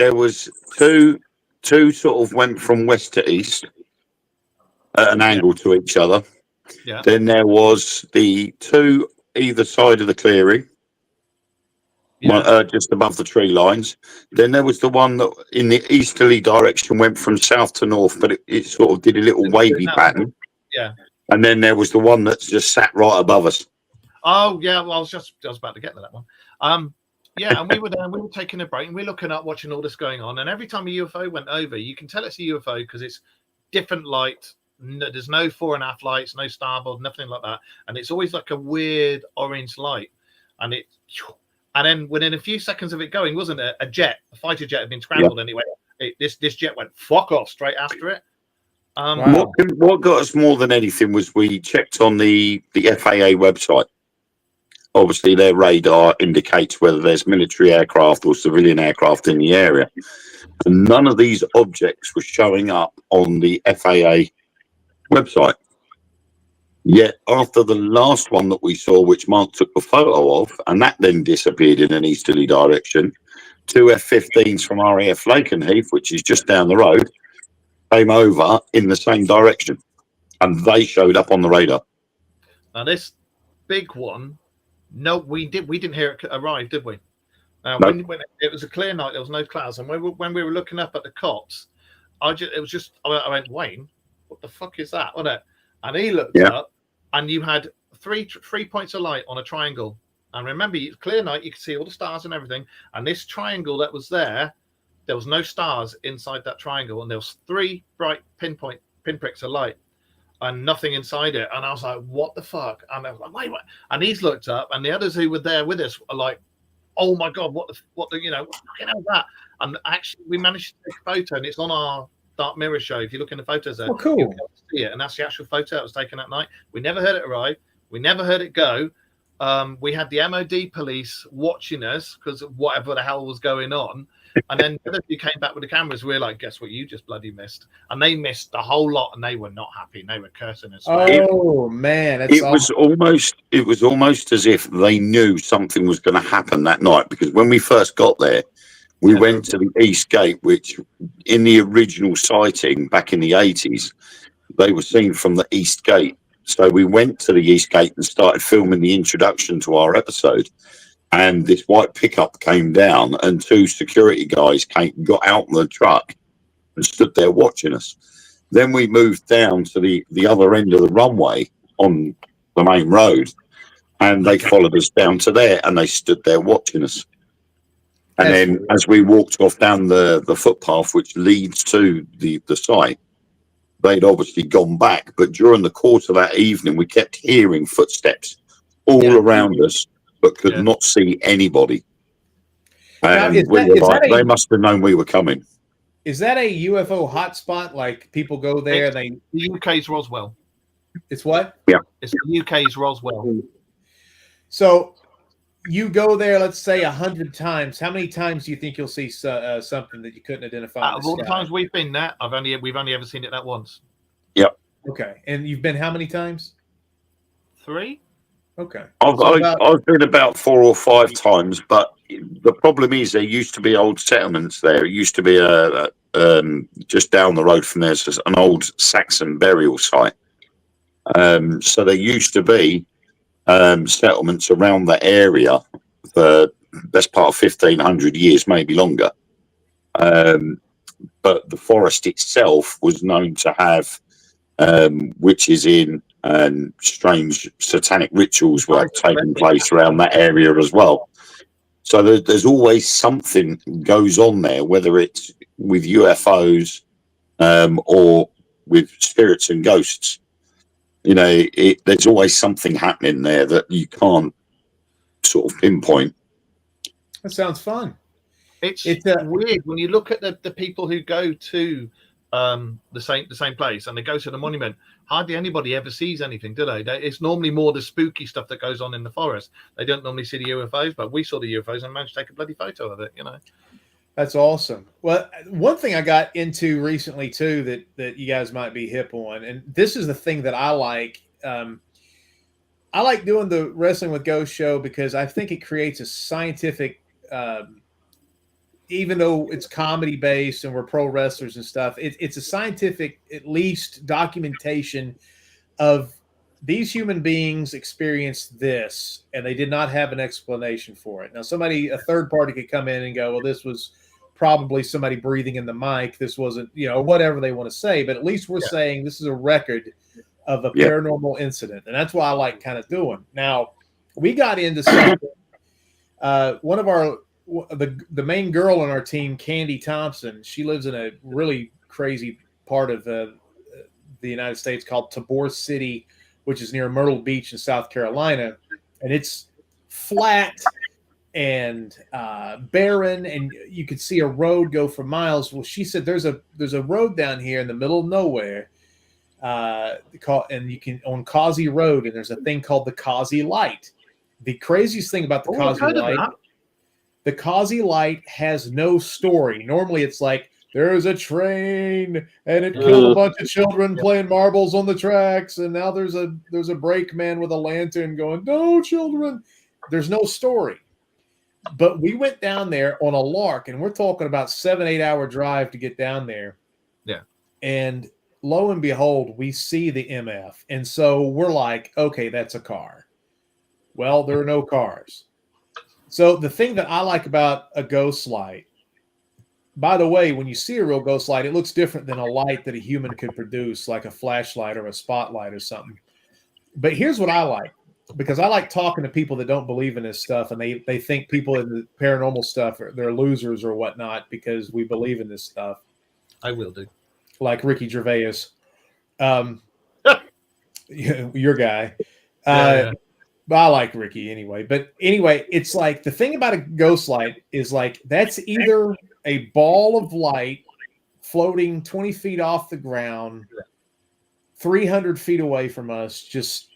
two sort of went from west to east at an angle to each other. Yeah. Then there was the 2 either side of the clearing, just above the tree lines. Then there was the one that in the easterly direction went from south to north, but it sort of did a little wavy pattern. Yeah. And then there was the one that just sat right above us. Oh yeah, well I was about to get to that one. Yeah, and we were there, and we were taking a break, and we were looking up, watching all this going on. And every time a UFO went over, you can tell it's a UFO because it's different light. No, there's no fore and aft lights, no starboard, nothing like that, and it's always like a weird orange light. And then within a few seconds of it going, wasn't it? A fighter jet had been scrambled anyway. This jet went fuck off straight after it. What got us more than anything was we checked on the FAA website. Obviously, their radar indicates whether there's military aircraft or civilian aircraft in the area. And none of these objects were showing up on the FAA website. Yet, after the last one that we saw, which Mark took a photo of, and that then disappeared in an easterly direction, 2 F-15s from RAF Lakenheath, which is just down the road, came over in the same direction. And they showed up on the radar. Now, this big one, no, we didn't hear it arrive, did we? No. When it was a clear night, there was no clouds, and when we were looking up at the cops, I went, Wayne, what the fuck is that? Wasn't it? And he looked up, and you had three points of light on a triangle. And remember, clear night, you could see all the stars and everything. And this triangle that was there was no stars inside that triangle, and there was 3 bright pinpricks of light. And nothing inside it, and I was like, "What the fuck?" And I was like, "Wait, what?" And he's looked up, and the others who were there with us are like, "Oh my god, what the fucking hell is that?" And actually, we managed to take a photo, and it's on our Dark Mirror show. If you look in the photos there, cool. You'll be able to see it, and that's the actual photo that was taken that night. We never heard it arrive. We never heard it go. We had the MOD police watching us because of whatever the hell was going on. And then the other few came back with the cameras. We were like, guess what you just bloody missed? And they missed the whole lot, and they were not happy. And they were cursing us. Oh man, it was almost as if they knew something was going to happen that night, because when we first got there, we went to the East Gate, which in the original sighting back in the 80s, they were seen from the East Gate. So we went to the East Gate and started filming the introduction to our episode. And this white pickup came down, and 2 security guys got out of the truck and stood there watching us. Then we moved down to the other end of the runway on the main road, and they followed us down to there, and they stood there watching us. And then as we walked off down the footpath, which leads to the site, they'd obviously gone back. But during the course of that evening, we kept hearing footsteps all around us, but could not see anybody. And they must have known we were coming. Is that a UFO hotspot? Like people go there? The UK's Roswell. It's what? Yeah. It's the UK's Roswell. So you go there, let's say 100 times. How many times do you think you'll see something that you couldn't identify? Out of all the times we've been there, we've only ever seen it that once. Yep. Okay. And you've been how many times? 3. Okay. I've been about 4 or 5 times, but the problem is there used to be old settlements there. It used to be just down the road from there, it's an old Saxon burial site. So there used to be settlements around that area for the best part of 1,500 years, maybe longer. But the forest itself was known to have witches in, and strange satanic rituals were taking place around that area as well. So there's always something goes on there, whether it's with UFOs or with spirits and ghosts. You know, there's always something happening there that you can't sort of pinpoint. That sounds fun. It's weird when you look at the people who go to the same place, and they go to the monument. Hardly anybody ever sees anything, do they? It's normally more the spooky stuff that goes on in the forest. They don't normally see the UFOs, but we saw the UFOs and managed to take a bloody photo of it, you know. That's awesome. Well, one thing I got into recently too that you guys might be hip on, and this is the thing that I like. I like doing the Wrestling with Ghost show because I think it creates a scientific, even though it's comedy based and we're pro wrestlers and stuff, it's a scientific, at least, documentation of these human beings experienced this, and they did not have an explanation for it. Now, a third party could come in and go, well, this was probably somebody breathing in the mic. This wasn't, whatever they want to say. But at least we're saying this is a record of a paranormal incident. And that's what I like kind of doing. Now, we got into something. One of the main girl on our team, Candy Thompson, she lives in a really crazy part of the United States called Tabor City, which is near Myrtle Beach in South Carolina, and it's flat and barren, and you could see a road go for miles. Well, she said there's a road down here in the middle of nowhere, and you can on Causey Road, and there's a thing called the Causey Light. The craziest thing about the Causey Light, the Causey Light has no story. Normally, it's like, there's a train and it killed a bunch of children playing marbles on the tracks, and now there's a brakeman with a lantern going, no children. There's no story. But we went down there on a lark, and we're talking about 7-8 hour drive to get down there. Yeah. And lo and behold, we see the MF. And so we're like, okay, that's a car. Well, there are no cars. So the thing that I like about a ghost light, by the way, when you see a real ghost light, it looks different than a light that a human could produce, like a flashlight or a spotlight or something. But here's what I like, because I like talking to people that don't believe in this stuff, and they think people in the paranormal stuff they're losers or whatnot because we believe in this stuff. I will do. Like Ricky Gervais, your guy. Yeah. But I like Ricky anyway. But anyway, it's like the thing about a ghost light is like that's either a ball of light floating 20 feet off the ground, 300 feet away from us, just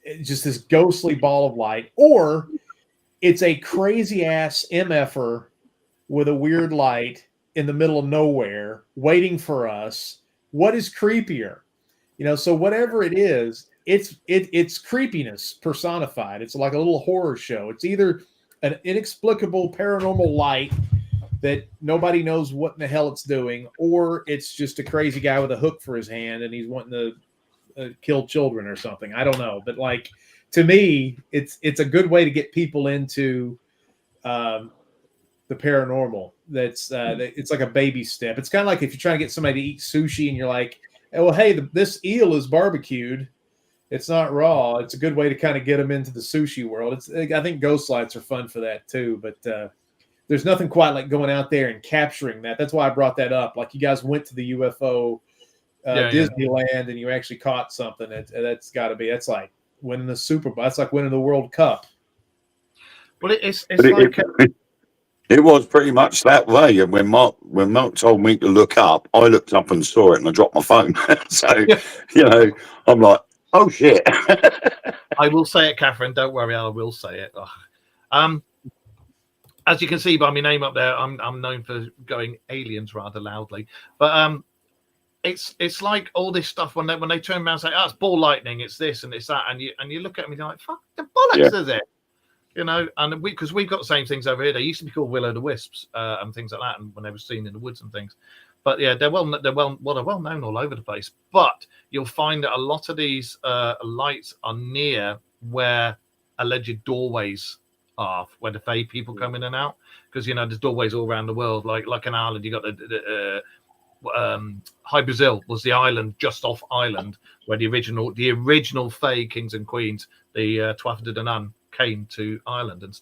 this ghostly ball of light, or it's a crazy ass MFer with a weird light in the middle of nowhere waiting for us. What is creepier? So whatever it is, it's creepiness personified. It's like a little horror show. It's either an inexplicable paranormal light that nobody knows what in the hell it's doing, or it's just a crazy guy with a hook for his hand and he's wanting to kill children or something. I don't know, but like to me, it's a good way to get people into the paranormal. It's like a baby step. It's kind of like if you're trying to get somebody to eat sushi and you're like, well, hey, this eel is barbecued. It's not raw. It's a good way to kind of get them into the sushi world. I think ghost lights are fun for that too, but there's nothing quite like going out there and capturing that. That's why I brought that up. Like you guys went to the UFO Disneyland and you actually caught something. That's got to be. That's like winning the Super Bowl. That's like winning the World Cup. Well, it was pretty much that way. And when Mark told me to look up, I looked up and saw it, and I dropped my phone. So I'm like, oh shit. I will say it, Catherine. Don't worry, I will say it. As you can see by my name up there, I'm known for going aliens rather loudly. But it's like all this stuff when they turn around and say, "Oh, it's ball lightning, it's this and it's that," and you look at me and you're like, "Fuck the bollocks, is it?" And because we've got the same things over here. They used to be called will-o'-the-wisps and things like that, and when they were seen in the woods and things. But yeah, they're well known all over the place. But you'll find that a lot of these lights are near where alleged doorways are, where the Fae people come in and out. Because there's doorways all around the world. Like in Ireland, you got the High Brazil was the island just off Ireland where the original Fae kings and queens, the Tuatha De Danann, came to Ireland and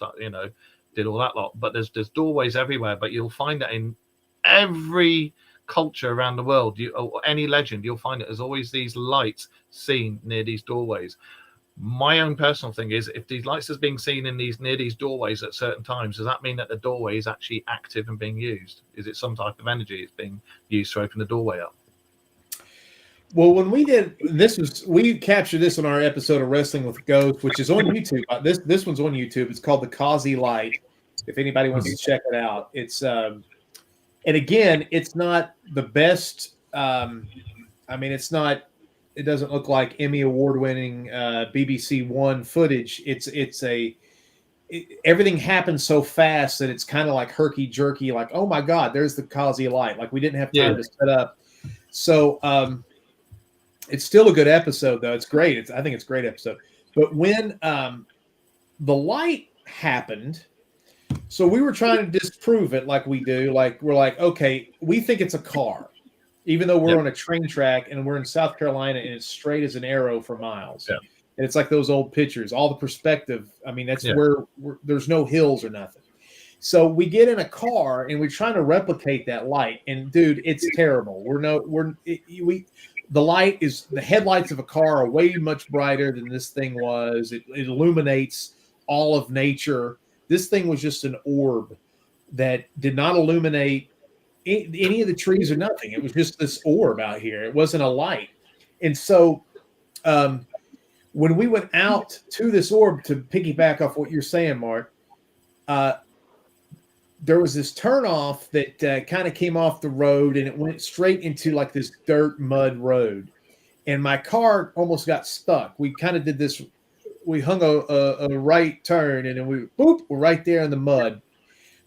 did all that lot. But there's doorways everywhere. But you'll find that in every culture around the world, or any legend, you'll find that there's always these lights seen near these doorways. My own personal thing is, if these lights are being seen near these doorways at certain times, does that mean that the doorway is actually active and being used? Is it some type of energy that's being used to open the doorway up? Well, when we did we captured this on our episode of Wrestling with Ghosts, which is on YouTube. This one's on YouTube. It's called the Causey Light. If anybody wants to check it out, it's and again, it's not the best. It's not. It doesn't look like Emmy award-winning BBC One footage. Everything happens so fast that it's kind of like herky-jerky. Like, oh my God, there's the Causey Light. Like we didn't have time to set up. So It's still a good episode, though. It's great. I think it's a great episode. But when the light happened, so we were trying to disprove it like we do. Like, we're like, okay, we think it's a car, even though we're on a train track and we're in South Carolina and it's straight as an arrow for miles. Yeah. And it's like those old pictures, all the perspective. I mean, that's where there's no hills or nothing. So we get in a car and we're trying to replicate that light. And dude, it's terrible. The headlights of a car are way much brighter than this thing was. It illuminates all of nature. This thing was just an orb that did not illuminate any of the trees or nothing. It was just this orb out here. It wasn't a light. And so when we went out to this orb, to piggyback off what you're saying, Mark, there was this turnoff that kind of came off the road, and it went straight into like this dirt mud road. And my car almost got stuck. We kind of did this. We hung a right turn, and then we're right there in the mud.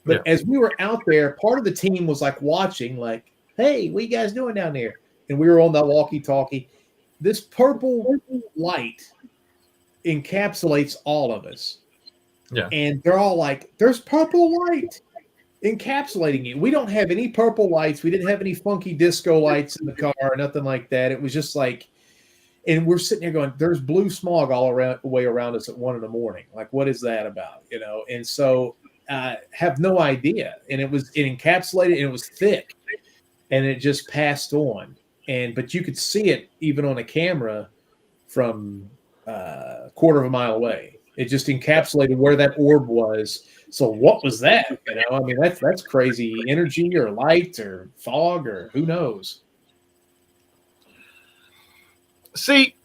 But as we were out there, part of the team was like watching, like, hey, what you guys doing down there? And we were on the walkie-talkie. This purple light encapsulates all of us. Yeah. And they're all like, there's purple light encapsulating you. We don't have any purple lights. We didn't have any funky disco lights in the car or nothing like that. It was just like, and we're sitting there going, there's blue smog all around the way around us at 1 a.m. Like, what is that about? You know? And so have no idea. And it encapsulated, and it was thick, and it just passed on. But you could see it even on a camera from a quarter of a mile away. It just encapsulated where that orb was. So what was that? You know, I mean, that's crazy energy or light or fog or who knows. See,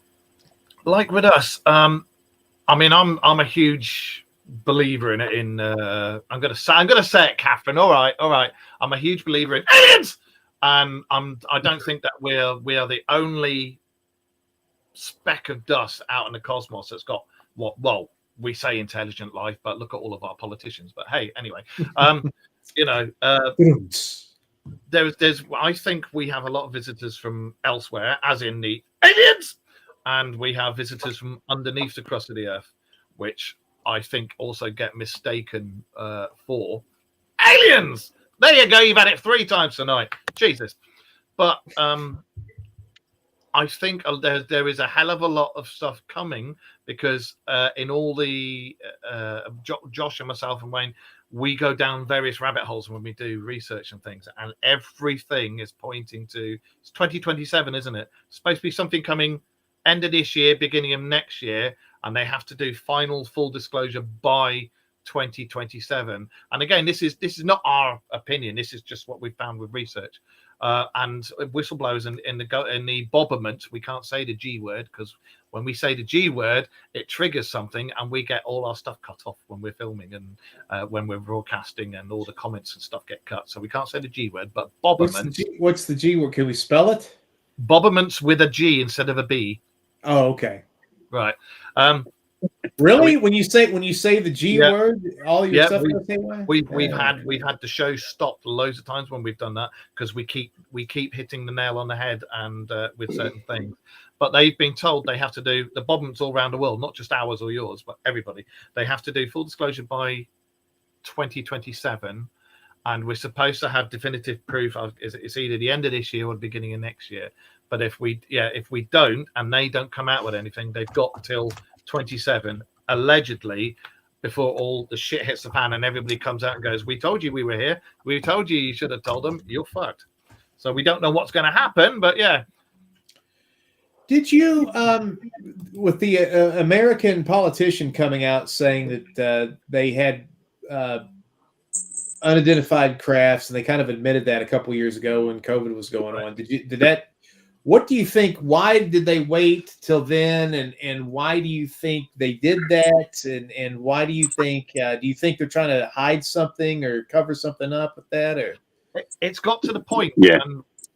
like with us, I mean, I'm a huge believer in it. I'm gonna say it, Catherine. All right. I'm a huge believer in aliens, and I don't think that we are the only speck of dust out in the cosmos that's got we say intelligent life, but look at all of our politicians. But hey, anyway, there's I think we have a lot of visitors from elsewhere, as in the aliens, and we have visitors from underneath the crust of the earth, which I think also get mistaken for aliens. There you go. You've had it 3 times tonight. Jesus. But I think there is a hell of a lot of stuff coming, because in all the Josh and myself and Wayne, we go down various rabbit holes when we do research and things, and everything is pointing to it's 2027, isn't it? It's supposed to be something coming end of this year, beginning of next year, and they have to do final full disclosure by 2027. And again, this is not our opinion. This is just what we found with research. And whistleblowers in the bobberment, we can't say the G word, because when we say the G word, it triggers something, and we get all our stuff cut off when we're filming and when we're broadcasting, and all the comments and stuff get cut. So we can't say the G word. But bobberment. What's the G word? Can we spell it? Bobberment's with a G instead of a B. Oh, okay. Right. Really? So when you say the G word, all your stuff goes the same way? We've had the show stopped loads of times when we've done that, because we keep hitting the nail on the head and with certain things. But they've been told they have to do the bobberments all around the world, not just ours or yours, but everybody. They have to do full disclosure by 2027, and we're supposed to have definitive proof of it's either the end of this year or the beginning of next year. But if we don't, and they don't come out with anything, they've got till 27 allegedly, before all the shit hits the fan and everybody comes out and goes, we told you we were here, we told you should have told them, you're fucked. So we don't know what's going to happen, but yeah. Did you with the American politician coming out saying that they had unidentified crafts, and they kind of admitted that a couple of years ago when COVID was going on, what do you think? Why did they wait till then? And why do you think they did that? And why do you think they're trying to hide something or cover something up with that? Or it's got to the point. Yeah.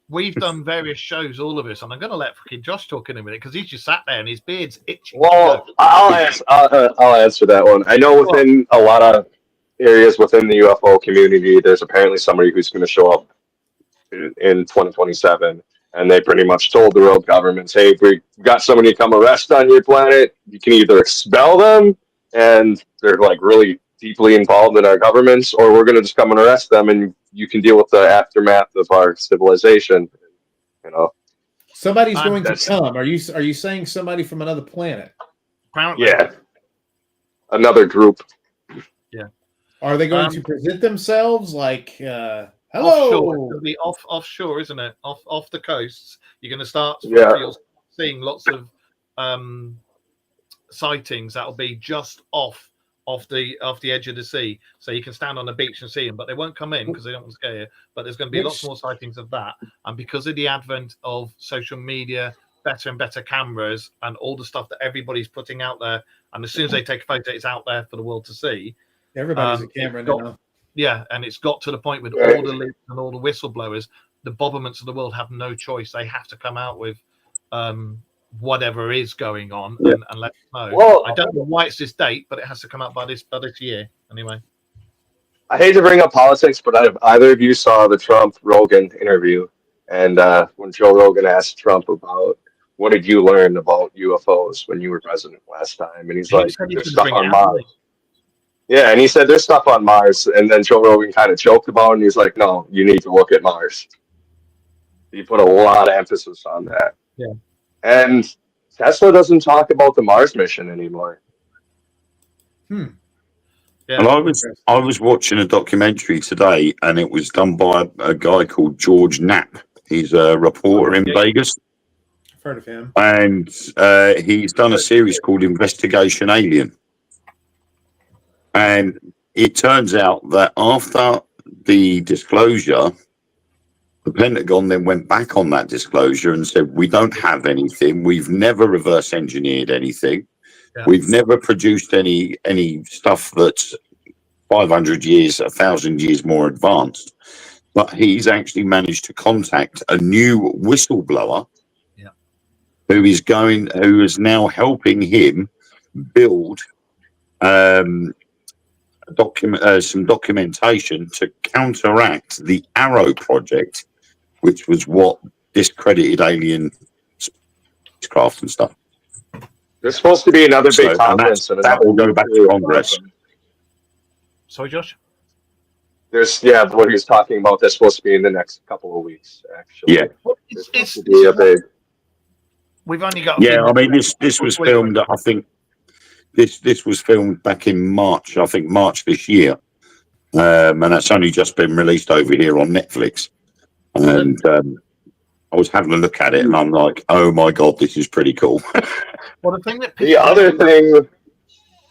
We've done various shows, all of us, and I'm going to let freaking Josh talk in a minute, because he's just sat there and his beard's itching. Well, I'll answer that one. I know within a lot of areas within the UFO community, there's apparently somebody who's going to show up in 2027. And they pretty much told the world governments, hey, if we got somebody to come arrest on your planet, you can either expel them, and they're like really deeply involved in our governments, or we're going to just come and arrest them, and you can deal with the aftermath of our civilization. You know, Somebody's going to come. Are you saying somebody from another planet? Apparently. Yeah, another group. Yeah. Are they going to present themselves like, hello? Offshore. It'll be offshore, isn't it? Off the coasts. You're going to start seeing lots of sightings that'll be just off the edge of the sea, so you can stand on the beach and see them, but they won't come in because they don't want to scare you. But there's going to be lots more sightings of that, and because of the advent of social media, better and better cameras, and all the stuff that everybody's putting out there, and as soon as they take a photo, it's out there for the world to see. Everybody's a camera now. Yeah, and it's got to the point with all the leaks and all the whistleblowers, the Bobberments of the world have no choice. They have to come out with whatever is going on and let us know. Well, I don't know why it's this date, but it has to come out by this year anyway. I hate to bring up politics, but if either of you saw the Trump-Rogan interview, and when Joe Rogan asked Trump about what did you learn about UFOs when you were president last time, and he's like, there's stuff on Mars. Yeah, and he said there's stuff on Mars, and then Joe Rogan kind of joked about it, and he's like, no, you need to look at Mars. He put a lot of emphasis on that. Yeah. And Tesla doesn't talk about the Mars mission anymore. Yeah. And I was watching a documentary today, and it was done by a guy called George Knapp. He's a reporter in Vegas. I've heard of him. And he's done a series called Investigation Alien. And it turns out that after the disclosure, the Pentagon then went back on that disclosure and said, we don't have anything. We've never reverse engineered anything. Yeah. We've never produced any stuff that's 500 years, 1,000 years more advanced. But he's actually managed to contact a new whistleblower who is now helping him build some documentation to counteract the Arrow project, which was what discredited alien spacecraft and stuff. There's supposed to be another big conference. That will go back to Congress. Sorry, Josh? What he was talking about, that's supposed to be in the next couple of weeks, actually. Yeah. We've only got... Yeah, I mean, this was filmed, I think, this was filmed back in March this year. And that's only just been released over here on Netflix. And I was having a look at it, and I'm like, oh my God, this is pretty cool. Well, the other thing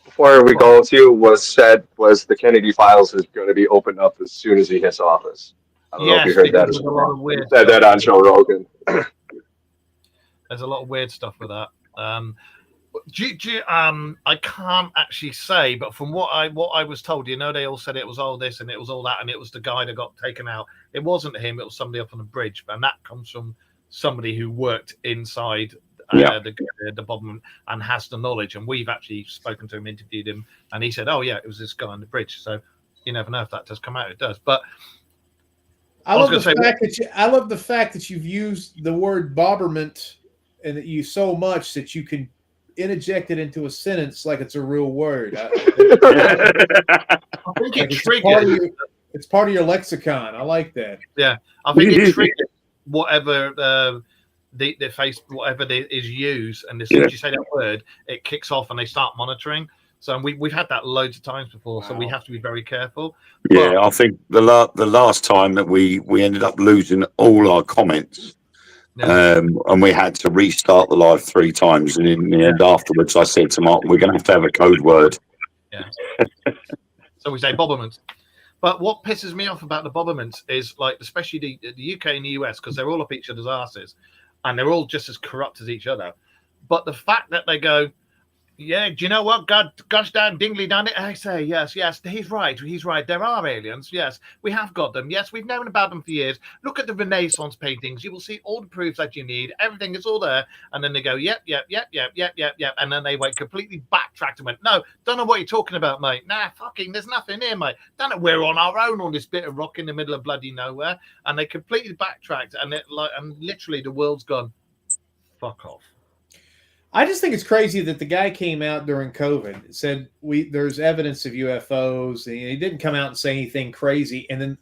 before we go to was the Kennedy files is going to be opened up as soon as he hits office. I don't know if you heard that as well. He said that on Joe Rogan. There's a lot of weird stuff with that. I can't actually say, but from what I was told, they all said it was all this and it was all that, and it was the guy that got taken out. It wasn't him; it was somebody up on the bridge, and that comes from somebody who worked inside the Bobman and has the knowledge. And we've actually spoken to him, interviewed him, and he said, "Oh yeah, it was this guy on the bridge." So you never know if that does come out. It does, but I love the fact that you've used the word Bobberment and that you so much that you can interject it into a sentence like it's a real word. I think it's part of your lexicon. I like that. Yeah, I think it triggers whatever the face, whatever is used, and as soon as you say that word, it kicks off and they start monitoring. So we've had that loads of times before, so we have to be very careful. Yeah, I think the last time that we ended up losing all our comments. And we had to restart the live 3 times, and in the end afterwards I said to Mark, we're going to have a code word. Yeah. So we say Bobberments. But what pisses me off about the Bobberments is, like, especially the UK and the US, because they're all up each other's asses and they're all just as corrupt as each other. But the fact that they go, Yeah, do you know what? Gosh darn dingly done it. I say, yes, he's right. He's right. There are aliens. Yes, we have got them. Yes, we've known about them for years. Look at the Renaissance paintings. You will see all the proofs that you need. Everything is all there. And then they go, yep. And then they went completely backtracked and went, no, don't know what you're talking about, mate. Nah, fucking, there's nothing here, mate. Don't know, we're on our own on this bit of rock in the middle of bloody nowhere. And they completely backtracked. And literally the world's gone, fuck off. I just think it's crazy that the guy came out during COVID and said there's evidence of UFOs, and he didn't come out and say anything crazy. And then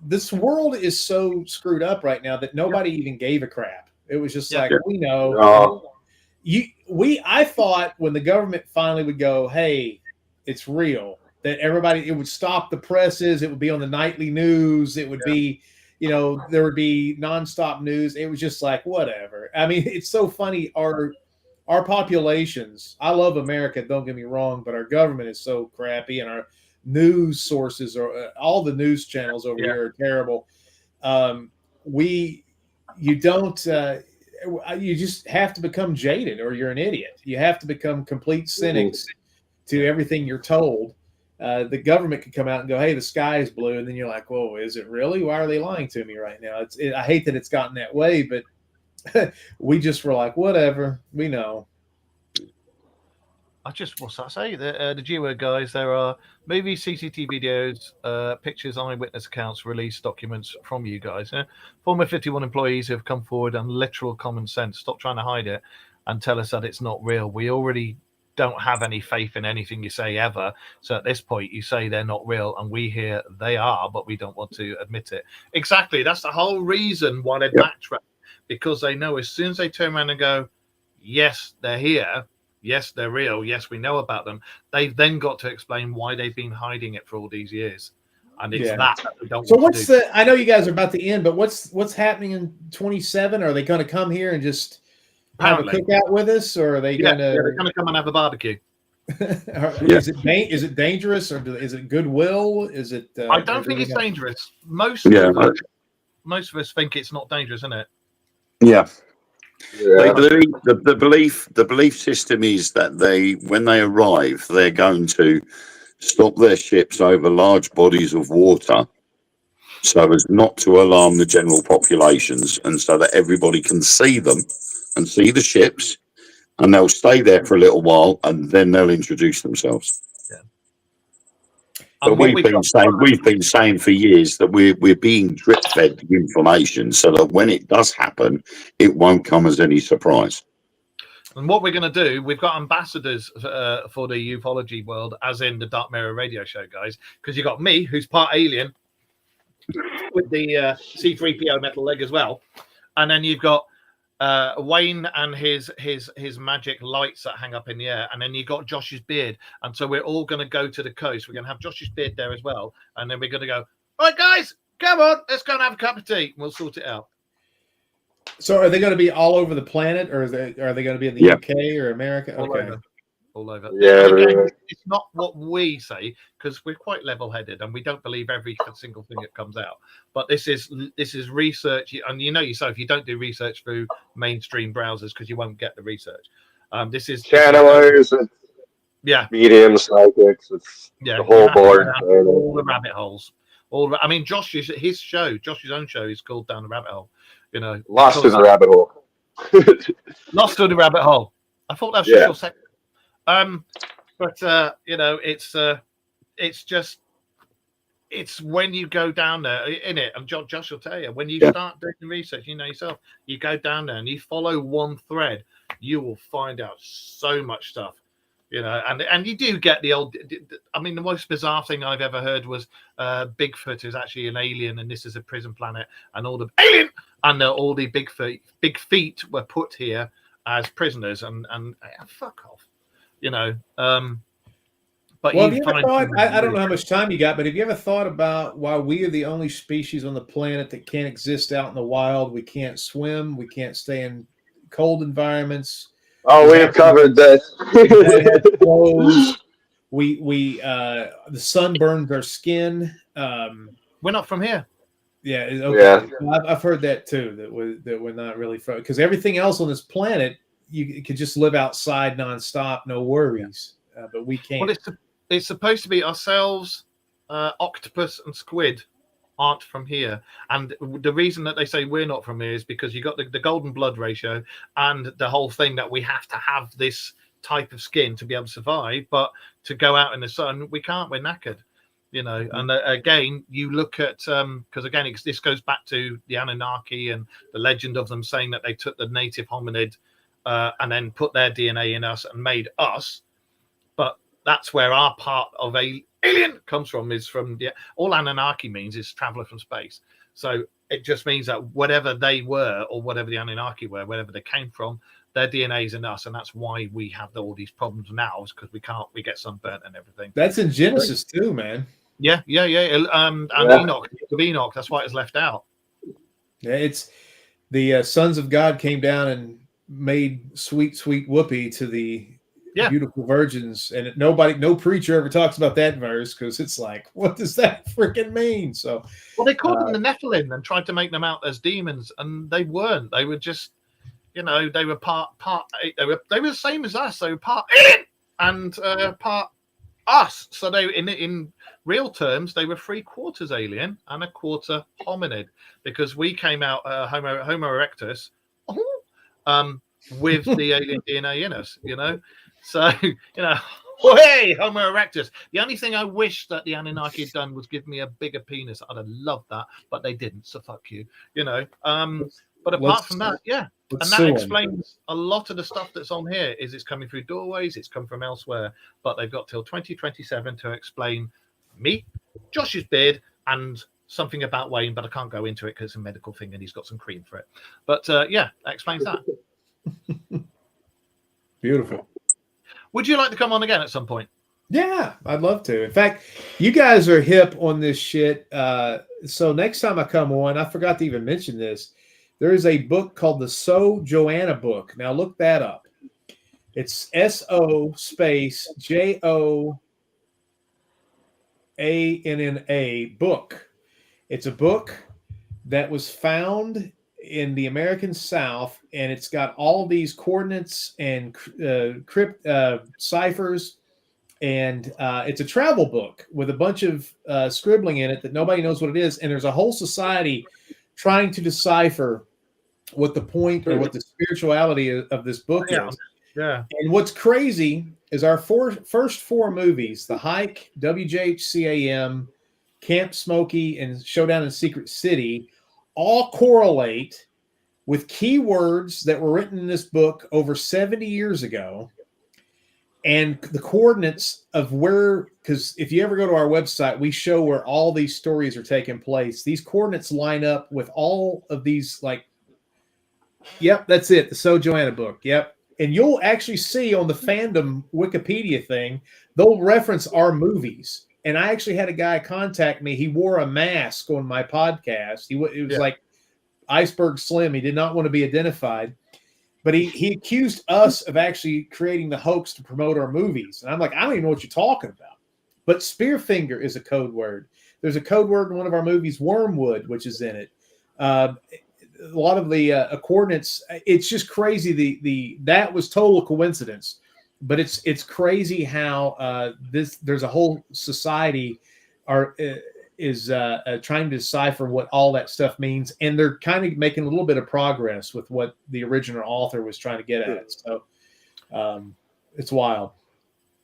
this world is so screwed up right now that nobody even gave a crap. It was just like, we know. I thought when the government finally would go, hey, it's real, that it would stop the presses, it would be on the nightly news, it would be, there would be nonstop news. It was just like, whatever. I mean, it's so funny. Our populations, I love America, don't get me wrong, but our government is so crappy, and our news sources all the news channels over here are terrible. You just have to become jaded, or you're an idiot. You have to become complete cynics to everything you're told. The government could come out and go, hey, the sky is blue. And then you're like, whoa, is it really? Why are they lying to me right now? I hate that it's gotten that way, but we just were like, whatever, we know. What's that say? The G-Word guys, there are movies, CCTV videos, pictures, eyewitness accounts, release documents from you guys. Former 51 employees who have come forward and literal common sense. Stop trying to hide it and tell us that it's not real. We already don't have any faith in anything you say ever. So at this point, you say they're not real, and we hear they are, but we don't want to admit it. Exactly. That's the whole reason why they backtrack, because they know as soon as they turn around and go, yes, they're here. Yes, they're real. Yes, we know about them. They've then got to explain why they've been hiding it for all these years. And it's that we don't want to do. I know you guys are about to end, but what's happening in 27? Are they going to come here and just have a cookout with us, or are they going to? Yeah, they're going to come and have a barbecue. Is it dangerous, or is it goodwill? Is it? I don't think it's dangerous. Most of us think it's not dangerous, isn't it? Yeah. The belief system is that when they arrive, they're going to stop their ships over large bodies of water, so as not to alarm the general populations, and so that everybody can see them and see the ships, and they'll stay there for a little while, and then they'll introduce themselves. But we've been saying for years that we're being drip fed the information, so that when it does happen, it won't come as any surprise. And what we're going to do, we've got ambassadors for the ufology world, as in the Dark Mirror radio show, guys, because you've got me, who's part alien, with the C3PO metal leg as well, and then you've got Wayne and his magic lights that hang up in the air, and then you got Josh's beard, and so we're all going to go to the coast. We're going to have Josh's beard there as well, and then we're going to go, all right guys, come on, let's go and have a cup of tea. We'll sort it out. So are they going to be all over the planet, or are they going to be in the UK or America? All over. Yeah, again, it's not what we say, because we're quite level-headed and we don't believe every single thing that comes out. But this is research, and you know yourself, you don't do research through mainstream browsers because you won't get the research. This is channelers, mediums, psychics, it's the whole board. All the rabbit holes. I mean, Josh's own show is called Down the Rabbit Hole. You know, Lost in the Rabbit Hole. Lost in the Rabbit Hole. I thought that was your second. But you know, it's when you go down there in it, and Josh will tell you, when you start doing the research, you know yourself, you go down there and you follow one thread, you will find out so much stuff, you know, and you do get the old. I mean, the most bizarre thing I've ever heard was Bigfoot is actually an alien, and this is a prison planet, and all the alien and all the big feet were put here as prisoners, and fuck off. You know, but have you ever thought? I don't know how much time you got, but have you ever thought about why we are the only species on the planet that can't exist out in the wild? We can't swim. We can't stay in cold environments. Oh, we have covered that. The sun burns our skin. We're not from here. Yeah. Okay. Yeah. I've heard that too. That we're not really from, because everything else on this planet you could just live outside nonstop, no worries. But we can't. Well, it's supposed to be ourselves, octopus and squid aren't from here, and the reason that they say we're not from here is because you got the golden blood ratio and the whole thing that we have to have this type of skin to be able to survive, but to go out in the sun we can't, we're knackered, you know. And again, you look at because again this goes back to the Anunnaki and the legend of them saying that they took the native hominid and then put their DNA in us and made us, but that's where our part of alien comes from, is from all Anunnaki means is traveler from space. So it just means that whatever they were, or whatever the Anunnaki were, wherever they came from, their DNA is in us, and that's why we have all these problems now, because we get sunburnt and everything. That's in Genesis too, man. Yeah. And Enoch, that's why it's left out. Yeah, it's the sons of God came down and made sweet whoopee to the beautiful virgins, and no preacher ever talks about that verse, because it's like, what does that freaking mean? So, well, they called them the Nephilim and tried to make them out as demons, and they weren't. They were just, you know, they were part. They were the same as us. They were part alien and part us. So they, in real terms, they were 3/4 alien and 1/4 hominid, because we came out Homo erectus, with the alien DNA in us, you know. So, you know, hey, Homo erectus. The only thing I wish that the Anunnaki had done was give me a bigger penis. I'd have loved that, but they didn't. So fuck you, you know. But apart from that, yeah. And that explains a lot of the stuff that's on here. Is it's coming through doorways, it's come from elsewhere, but they've got till 2027 to explain me, Josh's beard, and something about Wayne, but I can't go into it because it's a medical thing and he's got some cream for it. But yeah, that explains that. Beautiful. Would you like to come on again at some point? Yeah, I'd love to. In fact, you guys are hip on this shit. So next time I come on, I forgot to even mention this. There is a book called the So Joanna book. Now look that up. It's SO space JOANNA book. It's a book that was found in the American South, and it's got all these coordinates and crypt ciphers, and it's a travel book with a bunch of scribbling in it that nobody knows what it is, and there's a whole society trying to decipher what the point or what the spirituality of this book is. Yeah. And what's crazy is our first four movies, The Hike, WJHCAM, Camp Smokey, and Showdown in Secret City, all correlate with keywords that were written in this book over 70 years ago, and the coordinates of where, because if you ever go to our website, we show where all these stories are taking place. These coordinates line up with all of these, like, yep, that's it, the So Joanna book, yep. And you'll actually see on the fandom Wikipedia thing, they'll reference our movies. And I actually had a guy contact me. He wore a mask on my podcast. It was like Iceberg Slim. He did not want to be identified. But he accused us of actually creating the hoax to promote our movies. And I'm like, I don't even know what you're talking about. But Spearfinger is a code word. There's a code word in one of our movies, Wormwood, which is in it. A lot of the coordinates, it's just crazy. That was total coincidence. But it's crazy how there's a whole society is trying to decipher what all that stuff means, and they're kind of making a little bit of progress with what the original author was trying to get at. So it's wild.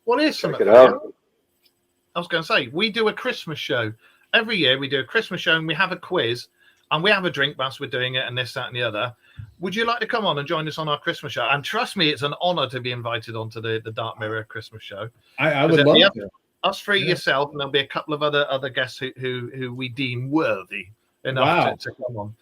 What is Check it out. I was going to say, we do a Christmas show every year. We do a Christmas show, and we have a quiz, and we have a drink whilst we're doing it, and this, that, and the other. Would you like to come on and join us on our Christmas show? And trust me, it's an honor to be invited onto the Dark Mirror Christmas show. I would love to. Us three, yourself, and there'll be a couple of other guests who we deem worthy enough to come on.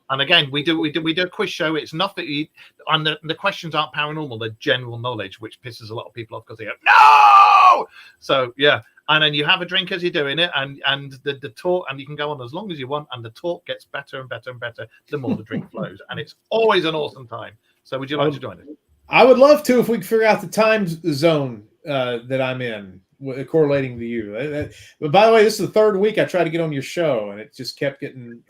And again, we do a quiz show. It's nothing, and the questions aren't paranormal; they're general knowledge, which pisses a lot of people off because they go no. So yeah, and then you have a drink as you're doing it, and the talk, and you can go on as long as you want, and the talk gets better and better and better the more the drink flows, and it's always an awesome time. So would you like to join us? I would love to if we could figure out the time zone that I'm in, correlating to you. But by the way, this is the third week I tried to get on your show, and it just kept getting.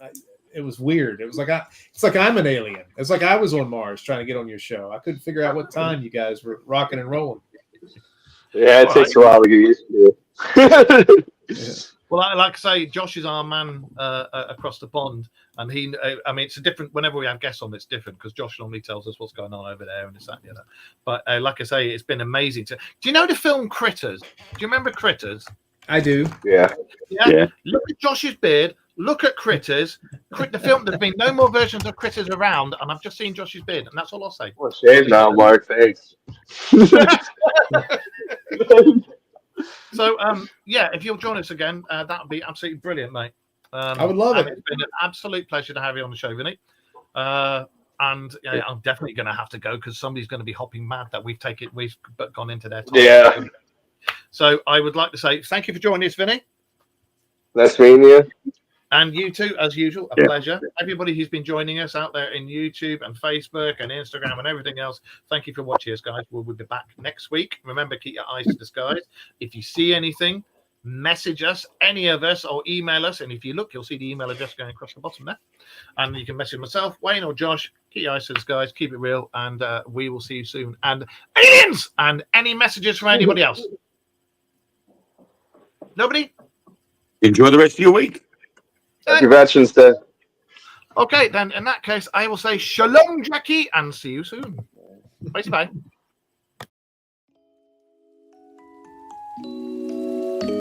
it was weird. It was like it's like I'm an alien. It's like I was on Mars trying to get on your show. I couldn't figure out what time you guys were rocking and rolling. Yeah, it takes a while to get used to. Yeah. Well, like I say, Josh is our man across the pond, and I mean, it's a different. Whenever we have guests on, it's different because Josh normally tells us what's going on over there and this, that, you know. But like I say, it's been amazing. Do you know the film Critters? Do you remember Critters? I do. Yeah. Yeah. Look at Josh's beard. Look at Critters. The film. There's been no more versions of Critters around, and I've just seen Josh's beard, and that's all I'll say. Well, shave now, Mark. Thanks. So, yeah, if you'll join us again, that would be absolutely brilliant, mate. I would love it. It's been an absolute pleasure to have you on the show, Vinny. And yeah, I'm definitely going to have to go because somebody's going to be hopping mad that we've gone into their time. Yeah. So I would like to say thank you for joining us, Vinny. Nice meeting you. And you too, as usual, a pleasure. Everybody who's been joining us out there in YouTube and Facebook and Instagram and everything else, thank you for watching us, guys. We'll be back next week. Remember, keep your eyes to the skies. If you see anything, message us, any of us, or email us. And if you look, you'll see the email address going across the bottom there. And you can message myself, Wayne, or Josh. Keep your eyes to the skies, keep it real, and we will see you soon. And aliens! And any messages from anybody else? Nobody? Enjoy the rest of your week. Happy Veterans Day. Okay, then in that case, I will say shalom, Jackie, and see you soon. Bye-bye.